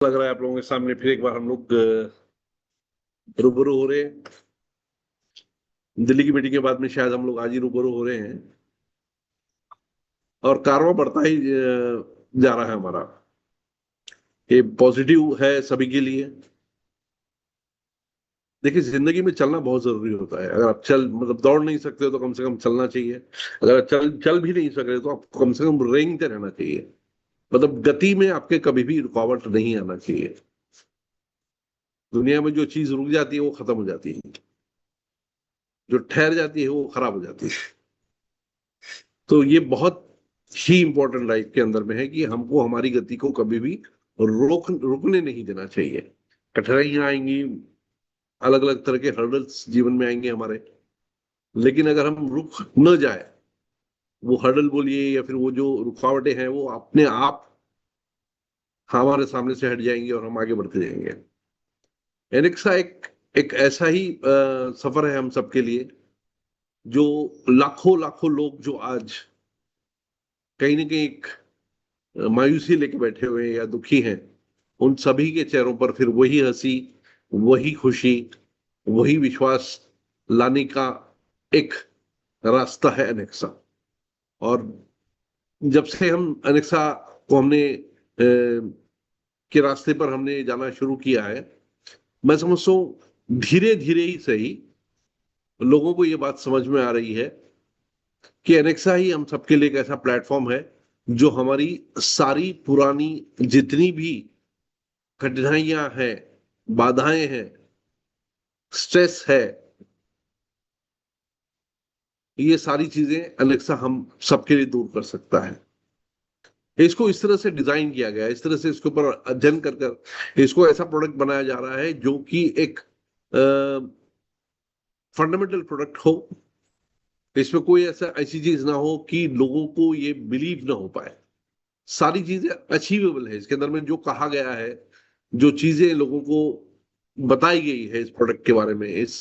लग रहा है आप लोगों के सामने फिर एक बार हम लोग रूबरू हो रहे हैं। दिल्ली की मीटिंग के बाद में शायद हम लोग आज ही रूबरू हो रहे हैं और कारवां बढ़ता ही जा रहा है हमारा। ये पॉजिटिव है सभी के लिए। देखिए, जिंदगी में चलना बहुत जरूरी होता है। अगर आप चल मतलब दौड़ नहीं सकते हो तो कम से कम चलना चाहिए। अगर आप चल चल भी नहीं सक रहे तो आपको कम से कम रेंगते रहना चाहिए। मतलब गति में आपके कभी भी रुकावट नहीं आना चाहिए। दुनिया में जो चीज रुक जाती है वो खत्म हो जाती है, जो ठहर जाती है वो खराब हो जाती है। तो ये बहुत ही इंपॉर्टेंट लाइफ के अंदर में है कि हमको हमारी गति को कभी भी रुकने नहीं देना चाहिए। कठिनाइयां आएंगी, अलग अलग तरह के हर्डल्स जीवन में आएंगे हमारे, लेकिन अगर हम रुक न जाए, वो हर्डल बोलिए या फिर वो जो रुकावटें हैं वो अपने आप हमारे सामने से हट जाएंगी और हम आगे बढ़ते जाएंगे। एनेक्सा एक एक ऐसा ही सफर है हम सबके लिए, जो लाखों लाखों लोग जो आज कहीं ना कहीं एक मायूसी लेके बैठे हुए हैं या दुखी हैं, उन सभी के चेहरों पर फिर वही हंसी, वही खुशी, वही विश्वास लाने का एक रास्ता है अनेक्सा। और जब से हम अनेक्सा को के रास्ते पर हमने जाना शुरू किया है, मैं समझता हूँ धीरे धीरे ही सही लोगों को ये बात समझ में आ रही है कि अनेक्सा ही हम सबके लिए एक ऐसा प्लेटफॉर्म है जो हमारी सारी पुरानी जितनी भी कठिनाइयां हैं, बाधाएं हैं, स्ट्रेस है, ये सारी चीजें अलेक्सा हम सबके लिए दूर कर सकता है। इसको इस तरह से डिजाइन किया गया है, इस तरह से इसके ऊपर अध्ययन कर कर इसको ऐसा प्रोडक्ट बनाया जा रहा है जो कि एक फंडामेंटल प्रोडक्ट हो। इसमें कोई ऐसी चीज ना हो कि लोगों को ये बिलीव ना हो पाए। सारी चीजें अचीवेबल है इसके अंदर में। जो कहा गया है, जो चीजें लोगों को बताई गई है इस प्रोडक्ट के बारे में, इस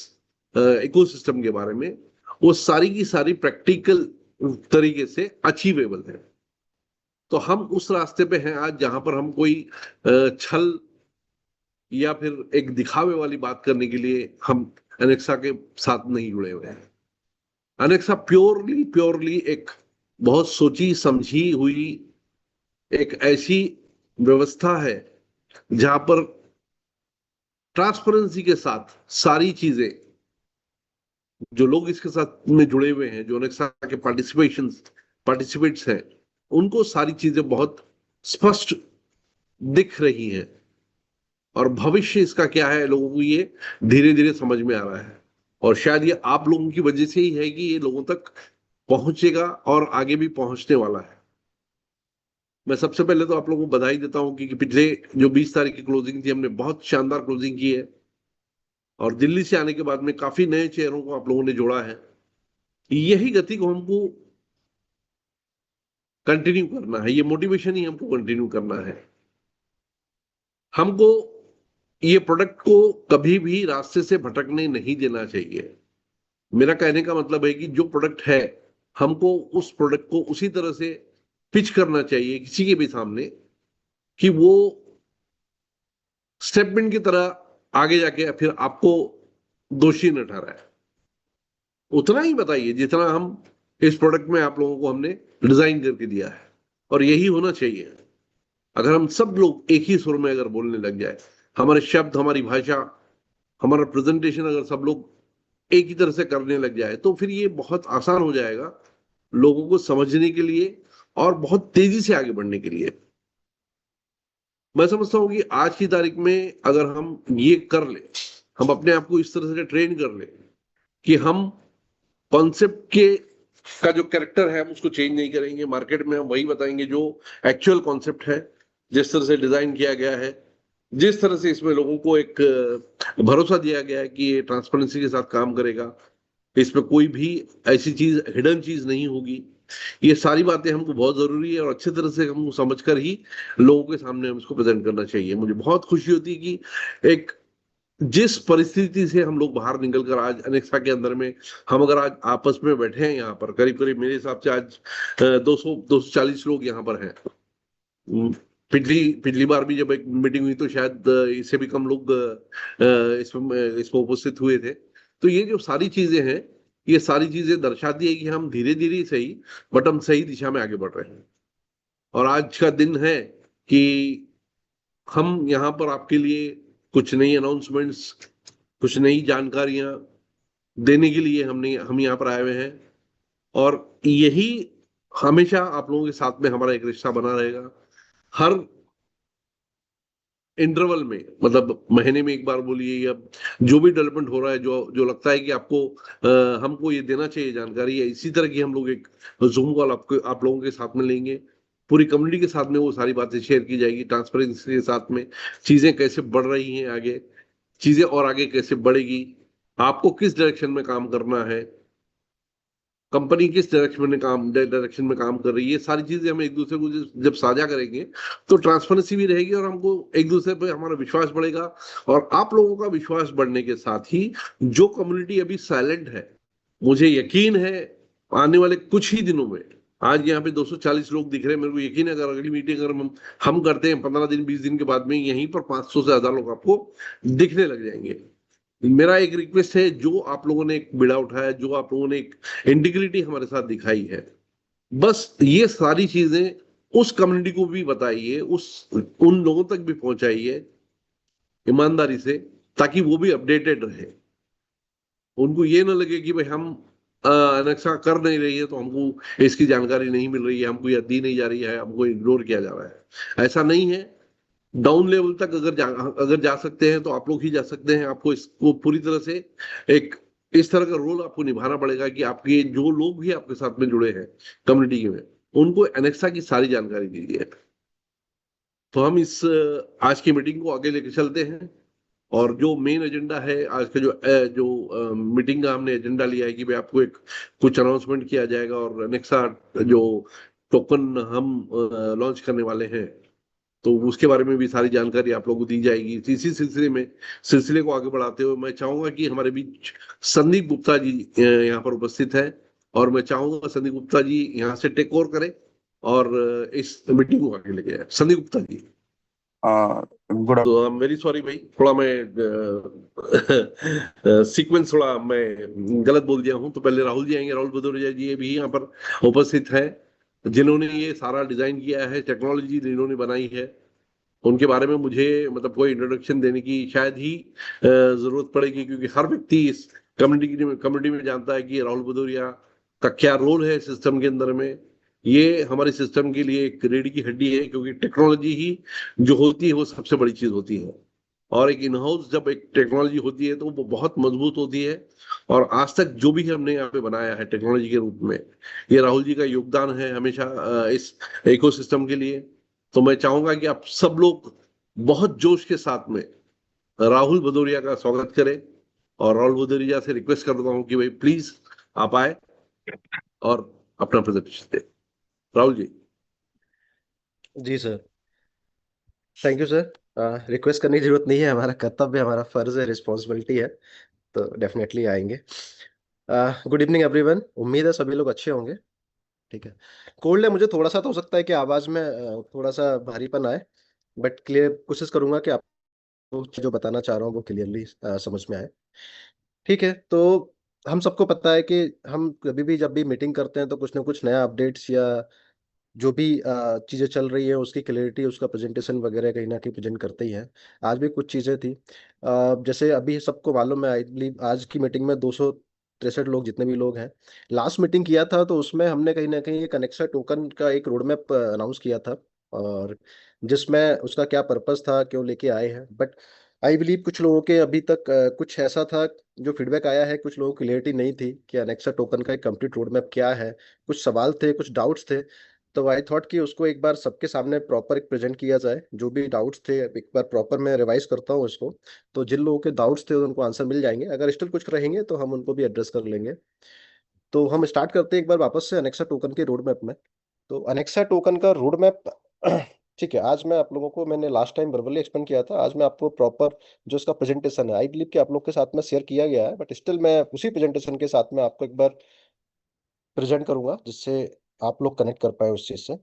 इकोसिस्टम के बारे में, वो सारी की सारी प्रैक्टिकल तरीके से अचीवेबल है। तो हम उस रास्ते पे हैं आज जहां पर हम कोई छल या फिर एक दिखावे वाली बात करने के लिए हम अनेक्सा के साथ नहीं जुड़े हुए हैं। अनेक्सा प्योरली प्योरली एक बहुत सोची समझी हुई एक ऐसी व्यवस्था है जहां पर ट्रांसपेरेंसी के साथ सारी चीजें, जो लोग इसके साथ में जुड़े हुए हैं, जो अनेक्सा के पार्टिसिपेट्स हैं, उनको सारी चीजें बहुत स्पष्ट दिख रही हैं। और भविष्य इसका क्या है लोगों को ये धीरे धीरे समझ में आ रहा है। और शायद ये आप लोगों की वजह से ही है कि ये लोगों तक पहुंचेगा और आगे भी पहुंचने वाला है। मैं सबसे पहले तो आप लोगों को बधाई देता हूं कि पिछले जो 20 तारीख की क्लोजिंग थी, हमने बहुत शानदार क्लोजिंग की है। और दिल्ली से आने के बाद में काफी नए चेहरों को आप लोगों ने जोड़ा है। यही गति को हमको कंटिन्यू करना है, ये मोटिवेशन ही हमको कंटिन्यू करना है। हमको ये प्रोडक्ट को कभी भी रास्ते से भटकने नहीं देना चाहिए। मेरा कहने का मतलब है कि जो प्रोडक्ट है, हमको उस प्रोडक्ट को उसी तरह से पिच करना चाहिए किसी के भी सामने कि वो स्टेपमेंट की तरह आगे जाके फिर आपको दोषी न ठहराए। उतना ही बताइए जितना हम इस प्रोडक्ट में आप लोगों को हमने डिजाइन करके दिया है। और यही होना चाहिए। अगर हम सब लोग एक ही सुर में अगर बोलने लग जाए, हमारे शब्द, हमारी भाषा, हमारा प्रेजेंटेशन अगर सब लोग एक ही तरह से करने लग जाए, तो फिर ये बहुत आसान हो जाएगा लोगों को समझने के लिए और बहुत तेजी से आगे बढ़ने के लिए। मैं समझता हूँ कि आज की तारीख में अगर हम ये कर ले, हम अपने आप को इस तरह से ट्रेन कर ले कि हम कॉन्सेप्ट के का जो कैरेक्टर है हम उसको चेंज नहीं करेंगे, मार्केट में हम वही बताएंगे जो एक्चुअल कॉन्सेप्ट है, जिस तरह से डिजाइन किया गया है, जिस तरह से इसमें लोगों को एक भरोसा दिया गया है कि ये ट्रांसपेरेंसी के साथ काम करेगा, इसमें कोई भी ऐसी चीज, हिडन चीज नहीं होगी। ये सारी बातें हमको बहुत जरूरी है और अच्छे तरह से हमको समझकर ही लोगों के सामने हम इसको प्रेजेंट करना चाहिए। मुझे बहुत खुशी होती है कि एक जिस परिस्थिति से हम लोग बाहर निकलकर आज अनेक्सा के अंदर में हम अगर आज आपस में बैठे हैं, यहाँ पर करीब करीब मेरे हिसाब से आज 200 240 लोग यहाँ पर हैं। पिछली पिछली बार भी जब एक मीटिंग हुई तो शायद इससे भी कम लोग इसमें उपस्थित हुए थे। तो ये जो सारी चीजें हैं, ये सारी चीजें दर्शाती है कि हम धीरे धीरे ही सही, बट हम सही दिशा में आगे बढ़ रहे हैं। और आज का दिन है कि हम यहाँ पर आपके लिए कुछ नई अनाउंसमेंट्स, कुछ नई जानकारियां देने के लिए हम यहाँ पर आए हुए हैं। और यही हमेशा आप लोगों के साथ में हमारा एक रिश्ता बना रहेगा। हर इंटरवल में, मतलब महीने में एक बार बोलिए, या जो भी डेवलपमेंट हो रहा है, जो जो लगता है कि आपको हमको ये देना चाहिए जानकारी, या इसी तरह की हम लोग एक जूम कॉल आपको आप लोगों के साथ में लेंगे। पूरी कम्युनिटी के साथ में वो सारी बातें शेयर की जाएगी, ट्रांसपेरेंसी के साथ में चीजें कैसे बढ़ रही हैं आगे, चीजें और आगे कैसे बढ़ेगी, आपको किस डायरेक्शन में काम करना है, कंपनी किस डायरेक्शन में काम कर रही है, ये सारी चीजें हम एक दूसरे को जब साझा करेंगे तो ट्रांसपेरेंसी भी रहेगी, और हमको एक दूसरे पे हमारा विश्वास बढ़ेगा। और आप लोगों का विश्वास बढ़ने के साथ ही जो कम्युनिटी अभी साइलेंट है, मुझे यकीन है आने वाले कुछ ही दिनों में, आज यहाँ पे 240 लोग दिख रहे हैं, मेरे को यकीन है अगर अगली मीटिंग अगर हम करते हैं 15 दिन 20 दिन के बाद में, यहीं पर 500 से ज्यादा लोग आपको दिखने लग जाएंगे। मेरा एक रिक्वेस्ट है, जो आप लोगों ने एक बिड़ा उठाया, जो आप लोगों ने एक इंटीग्रिटी हमारे साथ दिखाई है, बस ये सारी चीजें उस कम्युनिटी को भी बताइए, उस उन लोगों तक भी पहुंचाइए ईमानदारी से, ताकि वो भी अपडेटेड रहे। उनको ये ना लगे कि भाई हम अनेक्सा कर नहीं रही है तो हमको इसकी जानकारी नहीं मिल रही है, हमको यह दी नहीं जा रही है, हमको इग्नोर किया जा रहा है। ऐसा नहीं है। डाउन लेवल तक अगर जा सकते हैं तो आप लोग ही जा सकते हैं। आपको इसको पूरी तरह से एक इस तरह का रोल आपको निभाना पड़ेगा कि आपके जो लोग भी आपके साथ में जुड़े हैं कम्युनिटी में, उनको एनेक्सा की सारी जानकारी दीजिए। तो हम इस आज की मीटिंग को आगे लेके चलते हैं। और जो मेन एजेंडा है आज का, जो मीटिंग का हमने एजेंडा लिया है कि भाई आपको एक कुछ अनाउंसमेंट किया जाएगा, और एनेक्सा जो टोकन हम लॉन्च करने वाले हैं, तो उसके बारे में भी सारी जानकारी आप लोगों को दी जाएगी। इसी सिलसिले को आगे बढ़ाते हुए मैं चाहूंगा कि हमारे बीच संदीप गुप्ता जी यहाँ पर उपस्थित है, और मैं चाहूंगा संदीप गुप्ता जी यहाँ से टेक ओवर करें और इस मीटिंग को आगे लेके जाए। संदीप गुप्ता जी। गुड। तो आई एम वेरी सॉरी भाई, थोड़ा मैं सीक्वेंस थोड़ा मैं गलत बोल दिया हूँ। तो पहले राहुल जी आएंगे, राहुल भदौरिया जी ये भी यहाँ पर उपस्थित है, जिन्होंने ये सारा डिजाइन किया है, टेक्नोलॉजी जिन्होंने बनाई है। उनके बारे में मुझे मतलब कोई इंट्रोडक्शन देने की शायद ही जरूरत पड़ेगी, क्योंकि हर व्यक्ति इस कम्युनिटी में जानता है कि राहुल भदौरिया का क्या रोल है सिस्टम के अंदर में। ये हमारे सिस्टम के लिए एक रीढ़ की हड्डी है, क्योंकि टेक्नोलॉजी ही जो होती है वो सबसे बड़ी चीज होती है। और एक इन हाउस जब एक टेक्नोलॉजी होती है तो वो बहुत मजबूत होती है। और आज तक जो भी हमने यहाँ पे बनाया है टेक्नोलॉजी के रूप में, ये राहुल जी का योगदान है हमेशा इस इकोसिस्टम के लिए। तो मैं चाहूंगा कि आप सब लोग बहुत जोश के साथ में राहुल भदौरिया का स्वागत करें। और राहुल भदौरिया से रिक्वेस्ट करता हूँ कि भाई प्लीज आप आए और अपना प्रेजेंटेशन दें। राहुल जी। जी sir, thank you sir. Request करने की जरूरत नहीं है, हमारा कर्तव्य, हमारा फर्ज है, रिस्पॉन्सिबिलिटी है, तो डेफिनेटली आएंगे। गुड इवनिंग एवरीवन, उम्मीद है सभी लोग अच्छे होंगे। ठीक है। कोल्ड है मुझे थोड़ा सा, तो हो सकता है कि आवाज में थोड़ा सा भारीपन आए, बट क्लियर कोशिश करूंगा कि आपको जो बताना चाह रहा हूँ वो क्लियरली समझ में आए। ठीक है। तो हम सबको पता है कि हम कभी भी जब भी मीटिंग करते हैं तो कुछ ना कुछ नया अपडेट्स या जो भी चीज़ें चल रही है उसकी क्लैरिटी, उसका प्रेजेंटेशन वगैरह कहीं ना कहीं प्रेजेंट करते ही हैं। आज भी कुछ चीज़ें थी, जैसे अभी सबको मालूम है, आई बिलीव आज की मीटिंग में 263 लोग, जितने भी लोग हैं, लास्ट मीटिंग किया था तो उसमें हमने कहीं ना कहीं एक कनेक्सा टोकन का एक रोड मैप अनाउंस किया था, और जिसमें उसका क्या पर्पस था, क्यों लेके आए हैं। बट आई बिलीव कुछ लोगों के अभी तक कुछ ऐसा था, जो फीडबैक आया है, कुछ लोगों को क्लियरिटी नहीं थी कि अनेक्सा टोकन का एक कंप्लीट रोड मैप क्या है। कुछ सवाल थे, कुछ डाउट्स थे। तो आई थॉट कि उसको एक बार सबके सामने प्रॉपर एक प्रेजेंट किया जाए, जो भी डाउट्स थे एक बार प्रॉपर मैं रिवाइज करता हूँ इसको। तो जिन लोगों के डाउट्स थे उनको आंसर मिल जाएंगे, अगर स्टिल कुछ रहेंगे तो हम उनको भी एड्रेस कर लेंगे। तो हम स्टार्ट करते हैं एक बार वापस से अनेक्सा टोकन के रोड मैप में। तो अनेक्सा टोकन का रोड मैप ठीक है, आज मैं आप लोगों को, मैंने लास्ट टाइम वर्बली एक्सप्लेन किया था, आज मैं आपको प्रॉपर जो इसका प्रेजेंटेशन है, आई बिलीव कि आप लोग के साथ में शेयर किया गया है, बट स्टिल मैं उसी प्रेजेंटेशन के साथ में आपको एक बार प्रेजेंट करूंगा, जिससे आप लोग कनेक्ट कर पाए उस चीज से।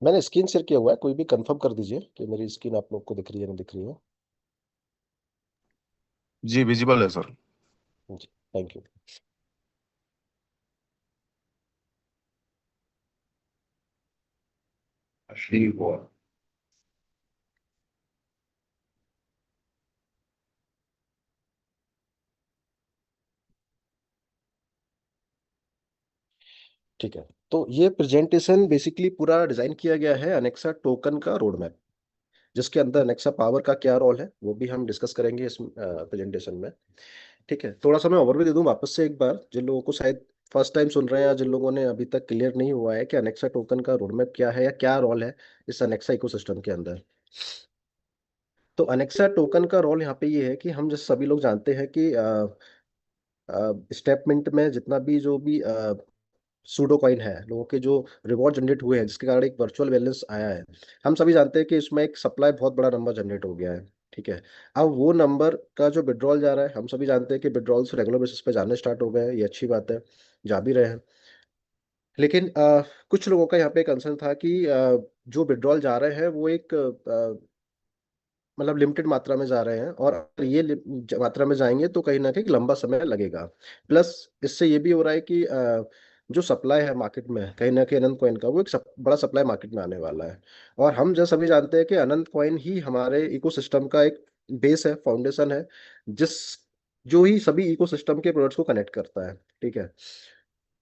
मैंने स्क्रीन शेयर किया हुआ है, कोई भी कंफर्म कर दीजिए कि मेरी स्क्रीन आप लोग को दिख रही है नहीं दिख रही है। जी विजिबल है सर। जी, थैंक यू। ठीक हुआ। ठीक है, तो ये प्रेजेंटेशन बेसिकली पूरा डिजाइन किया गया है अनेक्सा टोकन का रोड मैप, जिसके अंदर अनेक्सा पावर का क्या रोल है वो भी हम डिस्कस करेंगे इस प्रेजेंटेशन में। ठीक है, थोड़ा सा मैं ओवरव्यू दे दूं वापस से एक बार, जिन लोगों को शायद फर्स्ट टाइम सुन रहे हैं या जिन लोगों ने अभी तक क्लियर नहीं हुआ है कि अनेक्सा टोकन का रोड मैप क्या है या क्या रोल है इस अनेक्सा इकोसिस्टम के अंदर। तो अनेक्सा टोकन का रोल यहाँ पे ये है कि हम जैसे सभी लोग जानते हैं कि स्टेपमिंट में जितना भी जो भी सूडो कॉइन है, लोगों के जो रिवॉर्ड जनरेट हुए हैं जिसके कारण एक वर्चुअल बैलेंस आया है, हम सभी जानते हैं कि इसमें एक सप्लाई बहुत बड़ा नंबर जनरेट हो गया है। ठीक है, अब वो नंबर का जो विड्रॉल जा रहा है, हम सभी जानते हैं कि विड्रॉल्स रेगुलर बेसिस पे जाने स्टार्ट हो गए हैं, ये अच्छी बात है, जा भी रहे हैं। लेकिन कुछ लोगों का यहाँ पे कंसर्न था कि जो विड्रॉल जा रहे हैं वो एक मतलब लिमिटेड मात्रा में जा रहे हैं, और अगर ये मात्रा में जाएंगे तो कहीं ना कहीं लंबा समय लगेगा। प्लस इससे ये भी हो रहा है कि जो सप्लाई है मार्केट में कहीं ना कहीं अनंत कॉइन का, वो एक बड़ा सप्लाई मार्केट में आने वाला है। और हम जैसे सभी जानते हैं कि अनंत कॉइन ही हमारे इकोसिस्टम का एक बेस है, फाउंडेशन है, जिस जो ही सभी इकोसिस्टम के प्रोडक्ट्स को कनेक्ट करता है। ठीक है,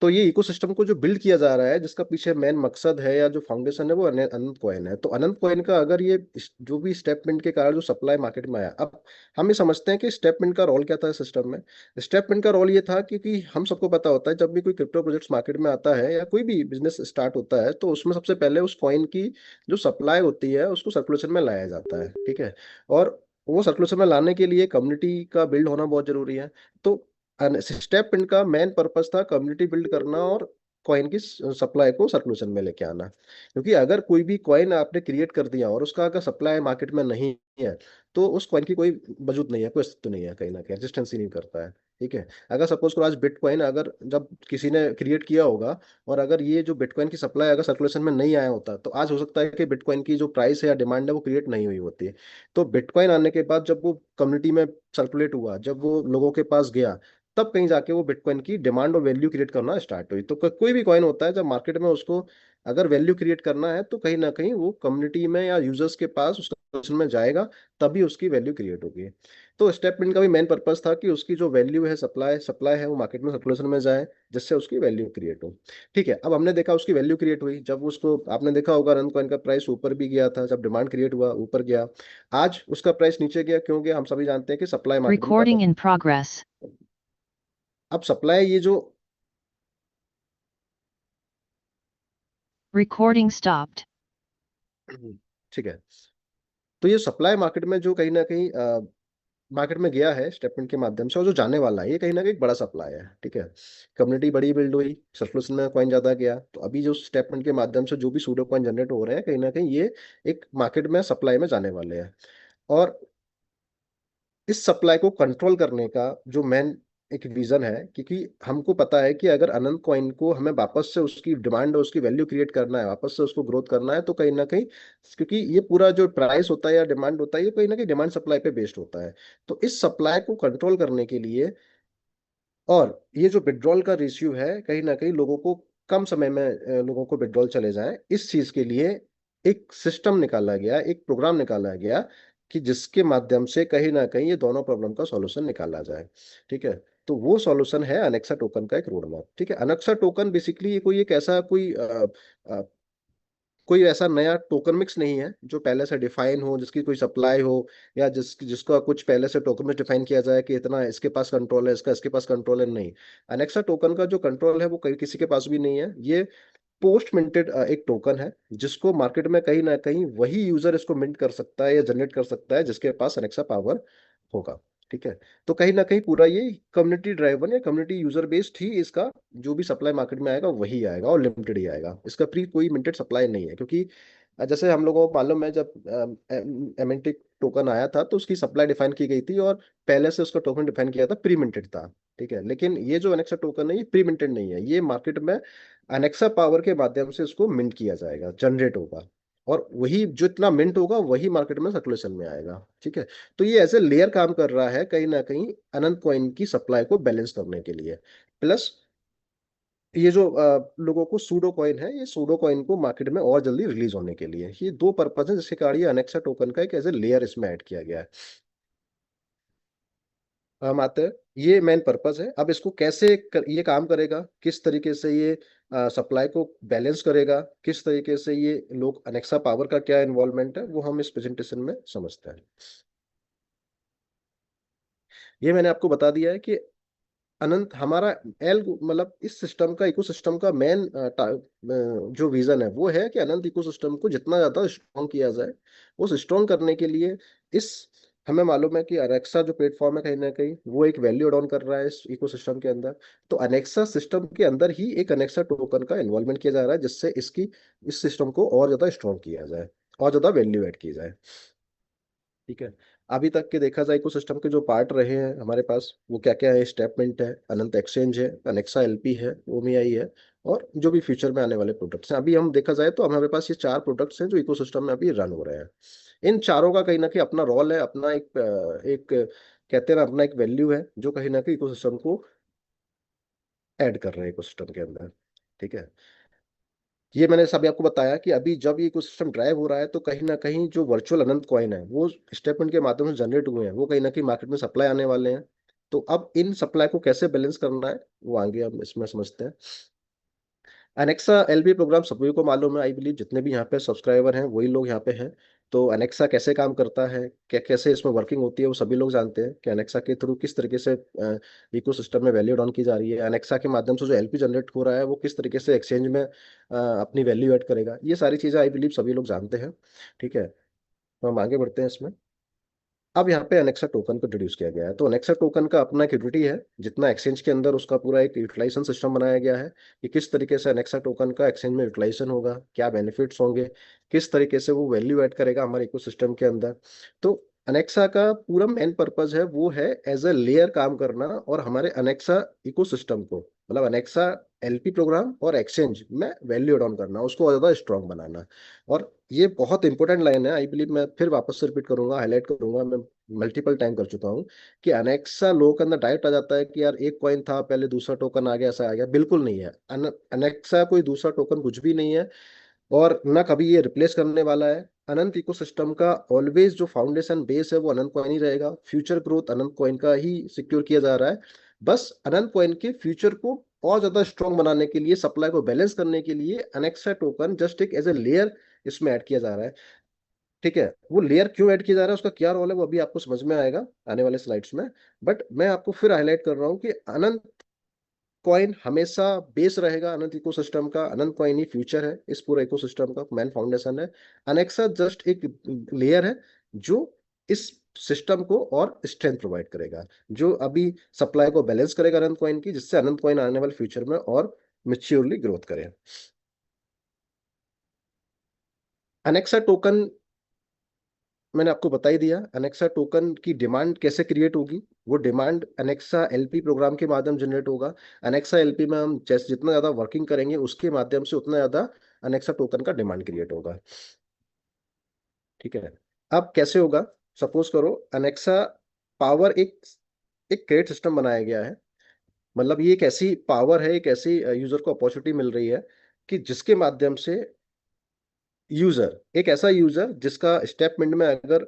तो ये इकोसिस्टम को जो बिल्ड किया जा रहा है, जिसका पीछे मेन मकसद है या जो फाउंडेशन है, वो अनंत कॉइन है। तो अनंत कॉइन का अगर ये जो भी स्टेपमेंट के कारण जो सप्लाई मार्केट में आया, अब हम ये समझते हैं कि स्टेपमेंट का रोल क्या था सिस्टम में। स्टेपमेंट का रोल ये था क्योंकि हम सबको पता होता है जब भी कोई क्रिप्टो प्रोजेक्ट्स मार्केट में आता है या कोई भी बिजनेस स्टार्ट होता है, तो उसमें सबसे पहले उस कॉइन की जो सप्लाई होती है उसको सर्कुलेशन में लाया जाता है। ठीक है, और वो सर्कुलेशन में लाने के लिए कम्युनिटी का बिल्ड होना बहुत जरूरी है। तो स्टेप इन का मेन पर्पस था कम्युनिटी बिल्ड करना और कॉइन की सप्लाई को सर्कुलेशन में लेके आना। क्योंकि अगर कोई भी कॉइन आपने क्रिएट कर दिया और उसका अगर सप्लाई मार्केट में नहीं है, तो उस कॉइन की कोई वजूद नहीं है, कोई अस्तित्व नहीं है, कहीं ना कहीं एग्जिस्टेंस ही नहीं करता है। ठीक है, अगर सपोज करो आज बिटकॉइन अगर जब किसी ने क्रिएट किया होगा, और अगर ये जो बिटकॉइन की सप्लाई अगर सर्कुलेशन में नहीं आया होता, तो आज हो सकता है कि बिटकॉइन की जो प्राइस है या डिमांड है वो क्रिएट नहीं हुई होती। तो बिटकॉइन आने के बाद जब वो कम्युनिटी में सर्कुलेट हुआ, जब वो लोगों के पास गया, तब कहीं जाके वो बिटकॉइन की डिमांड और वैल्यू क्रिएट करना स्टार्ट हुई। तो कोई भी कॉइन होता है जब मार्केट में उसको अगर वैल्यू क्रिएट करना है, तो कहीं ना कहीं वो कम्युनिटी में या यूजर्स के पास उस पोजीशन में जाएगा, तभी उसकी वैल्यू क्रिएट होगी। तो स्टेपमिंट का भी मेन पर्पस था कि उसकी जो वैल्यू है, सप्लाई सप्लाई है, वो मार्केट में सर्कुलेशन में जाए, जिससे उसकी वैल्यू क्रिएट हो। ठीक है, अब हमने देखा उसकी वैल्यू क्रिएट हुई, जब उसको आपने देखा होगा रन कॉइन का प्राइस ऊपर भी गया था, जब डिमांड क्रिएट हुआ ऊपर गया। आज उसका प्राइस नीचे गया, क्यों गया? हम सभी जानते हैं कि सप्लाई मार्केट में Recording ज्यादा। in progress. अब सप्लाई ये जो Recording stopped. ठीक है, तो ये सप्लाई मार्केट में जो कहीं ना कहीं मार्केट में गया है स्टेटमेंट के माध्यम से, और जो जाने वाला है, ये कहीं ना कहीं एक बड़ा सप्लाई है। ठीक है, कम्युनिटी बड़ी बिल्ड हुई, सर्कुलेशन में कॉइन ज्यादा गया, तो अभी जो स्टेटमेंट के माध्यम से जो भी सूडो कॉइन जनरेट हो रहे हैं, कहीं ना कहीं ये एक मार्केट में सप्लाई में जाने वाले हैं। और इस सप्लाई को कंट्रोल करने का जो मेन एक रीजन है, क्योंकि हमको पता है कि अगर अनंत कॉइन को हमें वापस से उसकी डिमांड और उसकी वैल्यू क्रिएट करना है, वापस से उसको ग्रोथ करना है, तो कहीं ना कहीं, क्योंकि ये पूरा जो प्राइस होता है या डिमांड होता है, ये कहीं ना कहीं डिमांड सप्लाई पे बेस्ड होता है। तो इस सप्लाई को कंट्रोल करने के लिए, और ये जो विड्रॉल का रेशियो है, कहीं ना कहीं लोगों को कम समय में लोगों को विड्रॉल चले जाए, इस चीज के लिए एक सिस्टम निकाला गया, एक प्रोग्राम निकाला गया, कि जिसके माध्यम से कहीं ना कहीं ये दोनों प्रॉब्लम का सॉल्यूशन निकाला जाए। ठीक है, तो वो सॉल्यूशन है अनेक्सा टोकन का एक रोड मैप। ठीक है, अनेक्सा टोकन बेसिकली कोई एक ऐसा कोई ऐसा नया टोकन मिक्स नहीं है जो पहले से डिफाइन हो, जिसकी कोई सप्लाई हो, या जिसका कुछ पहले से टोकन में डिफाइन किया जाए कि इतना इसके पास कंट्रोल है, इसका इसके पास कंट्रोल है। नहीं, अनेक्सा टोकन का जो कंट्रोल है वो कहीं किसी के पास भी नहीं है। ये पोस्ट मिंटेड एक टोकन है, जिसको मार्केट में कहीं ना कहीं वही यूजर इसको मिंट कर सकता है या जनरेट कर सकता है जिसके पास अनेक्सा पावर होगा। ठीक है, तो कहीं ना कहीं पूरा ये कम्युनिटी ड्राइवन या कम्युनिटी यूजर बेस्ड ही इसका जो भी सप्लाई मार्केट में आएगा वही आएगा, और लिमिटेड ही आएगा, इसका प्री कोई मिंटेड सप्लाई नहीं है। क्योंकि जैसे हम लोगों को मालूम है, जब एमएनटी टोकन आया था तो उसकी सप्लाई डिफाइन की गई थी, और पहले से उसका टोकन डिफाइन किया था प्री मिंटेड था। ठीक है, लेकिन ये जो अनेक्सा टोकन है ये प्री मिंटेड नहीं है, ये मार्केट में अनेक्सा पावर के माध्यम से इसको मिंट किया जाएगा, जनरेट होगा, और वही जो इतना मिंट होगा वही मार्केट में सर्कुलेशन में आएगा। ठीक है, तो ये एज ए लेयर काम कर रहा है कहीं ना कहीं अनंत कॉइन की सप्लाई को बैलेंस करने के लिए। प्लस ये जो लोगों को सूडो कॉइन है, ये सूडो कॉइन को मार्केट में और जल्दी रिलीज होने के लिए, ये दो पर्पज है जिसके कारण ये अनेक्सा टोकन का एक एज ए लेयर इसमें ऐड किया गया है। हम आते हैं, ये मेन पर्पज है। अब इसको कैसे ये काम करेगा, किस तरीके से ये सप्लाई को बैलेंस करेगा, किस तरीके से ये लोग अनेक्सा पावर का क्या इन्वॉल्वमेंट है, वो हम इस प्रेजेंटेशन में समझते हैं। ये मैंने आपको बता दिया है कि अनंत हमारा एल मतलब इस सिस्टम का, इकोसिस्टम का मेन जो विजन है वो है कि अनंत इकोसिस्टम को जितना ज्यादा स्ट्रॉन्ग किया जाए। उस स्ट्रॉन्ग करने के लिए इस हमें मालूम है कि अनेक्सा जो प्लेटफॉर्म है कहीं ना कहीं वो एक वैल्यू एड ऑन कर रहा है इस इकोसिस्टम के अंदर। तो अनेक्सा सिस्टम के अंदर ही एक अनेक्सा टोकन का इन्वॉल्वमेंट किया जा रहा है, जिससे इसकी इस सिस्टम को और ज्यादा स्ट्रॉन्ग किया जाए, और ज्यादा वैल्यू ऐड की जाए। ठीक है, अभी तक के देखा जाए इकोसिस्टम के जो पार्ट रहे हैं हमारे पास, वो क्या क्या है? स्टेपमेंट है, अनंत एक्सचेंज है, अनेक्सा एलपी है, ओमीआई है, और जो भी फ्यूचर में आने वाले प्रोडक्ट्स हैं। अभी हम देखा जाए तो हमारे पास ये चार प्रोडक्ट्स हैं जो इकोसिस्टम में अभी रन हो रहे हैं। इन चारों का कहीं ना कहीं अपना रोल है, अपना एक कहते हैं ना, अपना एक वैल्यू है जो कहीं ना कहीं इकोसिस्टम को ऐड कर रहे हैं इकोसिस्टम के अंदर। ठीक है, ये मैंने सभी आपको बताया कि अभी जब ये इकोसिस्टम ड्राइव हो रहा है तो कहीं ना कहीं जो वर्चुअल अनंत कॉइन है वो स्टेटमेंट के माध्यम से जनरेट हुए हैं, वो कहीं ना कहीं मार्केट में सप्लाई आने वाले हैं। तो अब इन सप्लाई को कैसे बैलेंस करना है वो आगे हम इसमें समझते हैं। अनेक्सा एलबी प्रोग्राम सभी को मालूम है, आई बिलीव जितने भी यहाँ पे सब्सक्राइबर हैं वही लोग यहाँ पे हैं। तो अनेक्सा कैसे काम करता है, क्या कैसे इसमें वर्किंग होती है, वो सभी लोग जानते हैं कि अनेक्सा के थ्रू किस तरीके से इकोसिस्टम में वैल्यू डाउन की जा रही है। अनेक्सा के माध्यम से जो एलपी जनरेट हो रहा है वो किस तरीके से एक्सचेंज में अपनी वैल्यू ऐड करेगा, ये सारी चीज़ें आई बिलीव सभी लोग जानते हैं। ठीक है, तो हम आगे बढ़ते हैं इसमें। अब यहाँ पे अनेक्सा टोकन को इंट्रोड्यूस किया गया है, तो अनेक्सा टोकन का अपना एक यूटिलिटी है, जितना एक्सचेंज के अंदर उसका पूरा एक यूटिलाइजेशन सिस्टम बनाया गया है कि किस तरीके से अनेक्सा टोकन का एक्सचेंज में यूटिलाइजेशन होगा, क्या बेनिफिट्स होंगे, किस तरीके से वो वैल्यू ऐड करेगा हमारे इकोसिस्टम के अंदर। तो अनेक्सा का पूरा मेन पर्पज है वो है एज अ लेयर काम करना, और हमारे अनेक्सा इकोसिस्टम को, मतलब अनेक्सा एलपी प्रोग्राम और एक्सचेंज में वैल्यू एड ऑन करना, उसको और ज्यादा स्ट्रॉन्ग बनाना। और ये बहुत इंपॉर्टेंट लाइन है, आई बिलीव मैं फिर वापस से रिपीट करूंगा, हाईलाइट करूंगा, मैं मल्टीपल टाइम कर चुका हूँ कि अनेक्सा लोगों के अंदर डाउट आ जाता है कि यार एक कॉइन था पहले दूसरा टोकन आ गया, ऐसा आ गया। बिल्कुल नहीं है, अनेक्सा कोई दूसरा टोकन कुछ भी नहीं है, और ना कभी ये रिप्लेस करने वाला है। अनंत इकोसिस्टम का ऑलवेज जो फाउंडेशन बेस है वो अनंत कॉइन ही रहेगा, फ्यूचर ग्रोथ अनंत कॉइन का ही सिक्योर किया जा रहा है। बस अनंत कॉइन के फ्यूचर को और ज्यादा स्ट्रॉन्ग बनाने के लिए, सप्लाई को बैलेंस करने के लिए अनेक्सा टोकन जस्ट एक एज ए लेयर इसमें ऐड किया जा रहा है। ठीक है, वो लेयर क्यों ऐड किया जा रहा है, उसका क्या रोल है, वो अभी आपको समझ में आएगा आने वाले स्लाइड्स में। बट मैं आपको फिर हाईलाइट कर रहा हूँ कि अनंत कॉइन हमेशा बेस रहेगा अनंत इकोसिस्टम का, अनंत कॉइन ही फ्यूचर है इस पूरे इकोसिस्टम का, मेन फाउंडेशन है। अनेक्सा जस्ट एक लेयर है जो इस सिस्टम को और स्ट्रेंथ प्रोवाइड करेगा, जो अभी सप्लाई को बैलेंस करेगा अनंत कॉइन की, जिससे अनंत कॉइन आने वाले फ्यूचर में और मेच्योरली ग्रोथ करे। अनेक्सा टोकन मैंने आपको बता ही दिया, अनेक्सा टोकन की डिमांड कैसे क्रिएट होगी। वो डिमांड अनेक्सा एलपी प्रोग्राम के माध्यम जनरेट होगा। अनेक्सा एलपी में हम जैसे जितना ज्यादा वर्किंग करेंगे उसके माध्यम से उतना ज्यादा अनेक्सा टोकन का डिमांड क्रिएट होगा। ठीक है, अब कैसे होगा? सपोज करो अनेक्सा पावर एक एक क्रेडिट सिस्टम बनाया गया है, मतलब ये एक ऐसी पावर है, एक ऐसी यूजर को अपॉर्चुनिटी मिल रही है कि जिसके माध्यम से यूजर, एक ऐसा यूजर जिसका स्टेपमेंट में अगर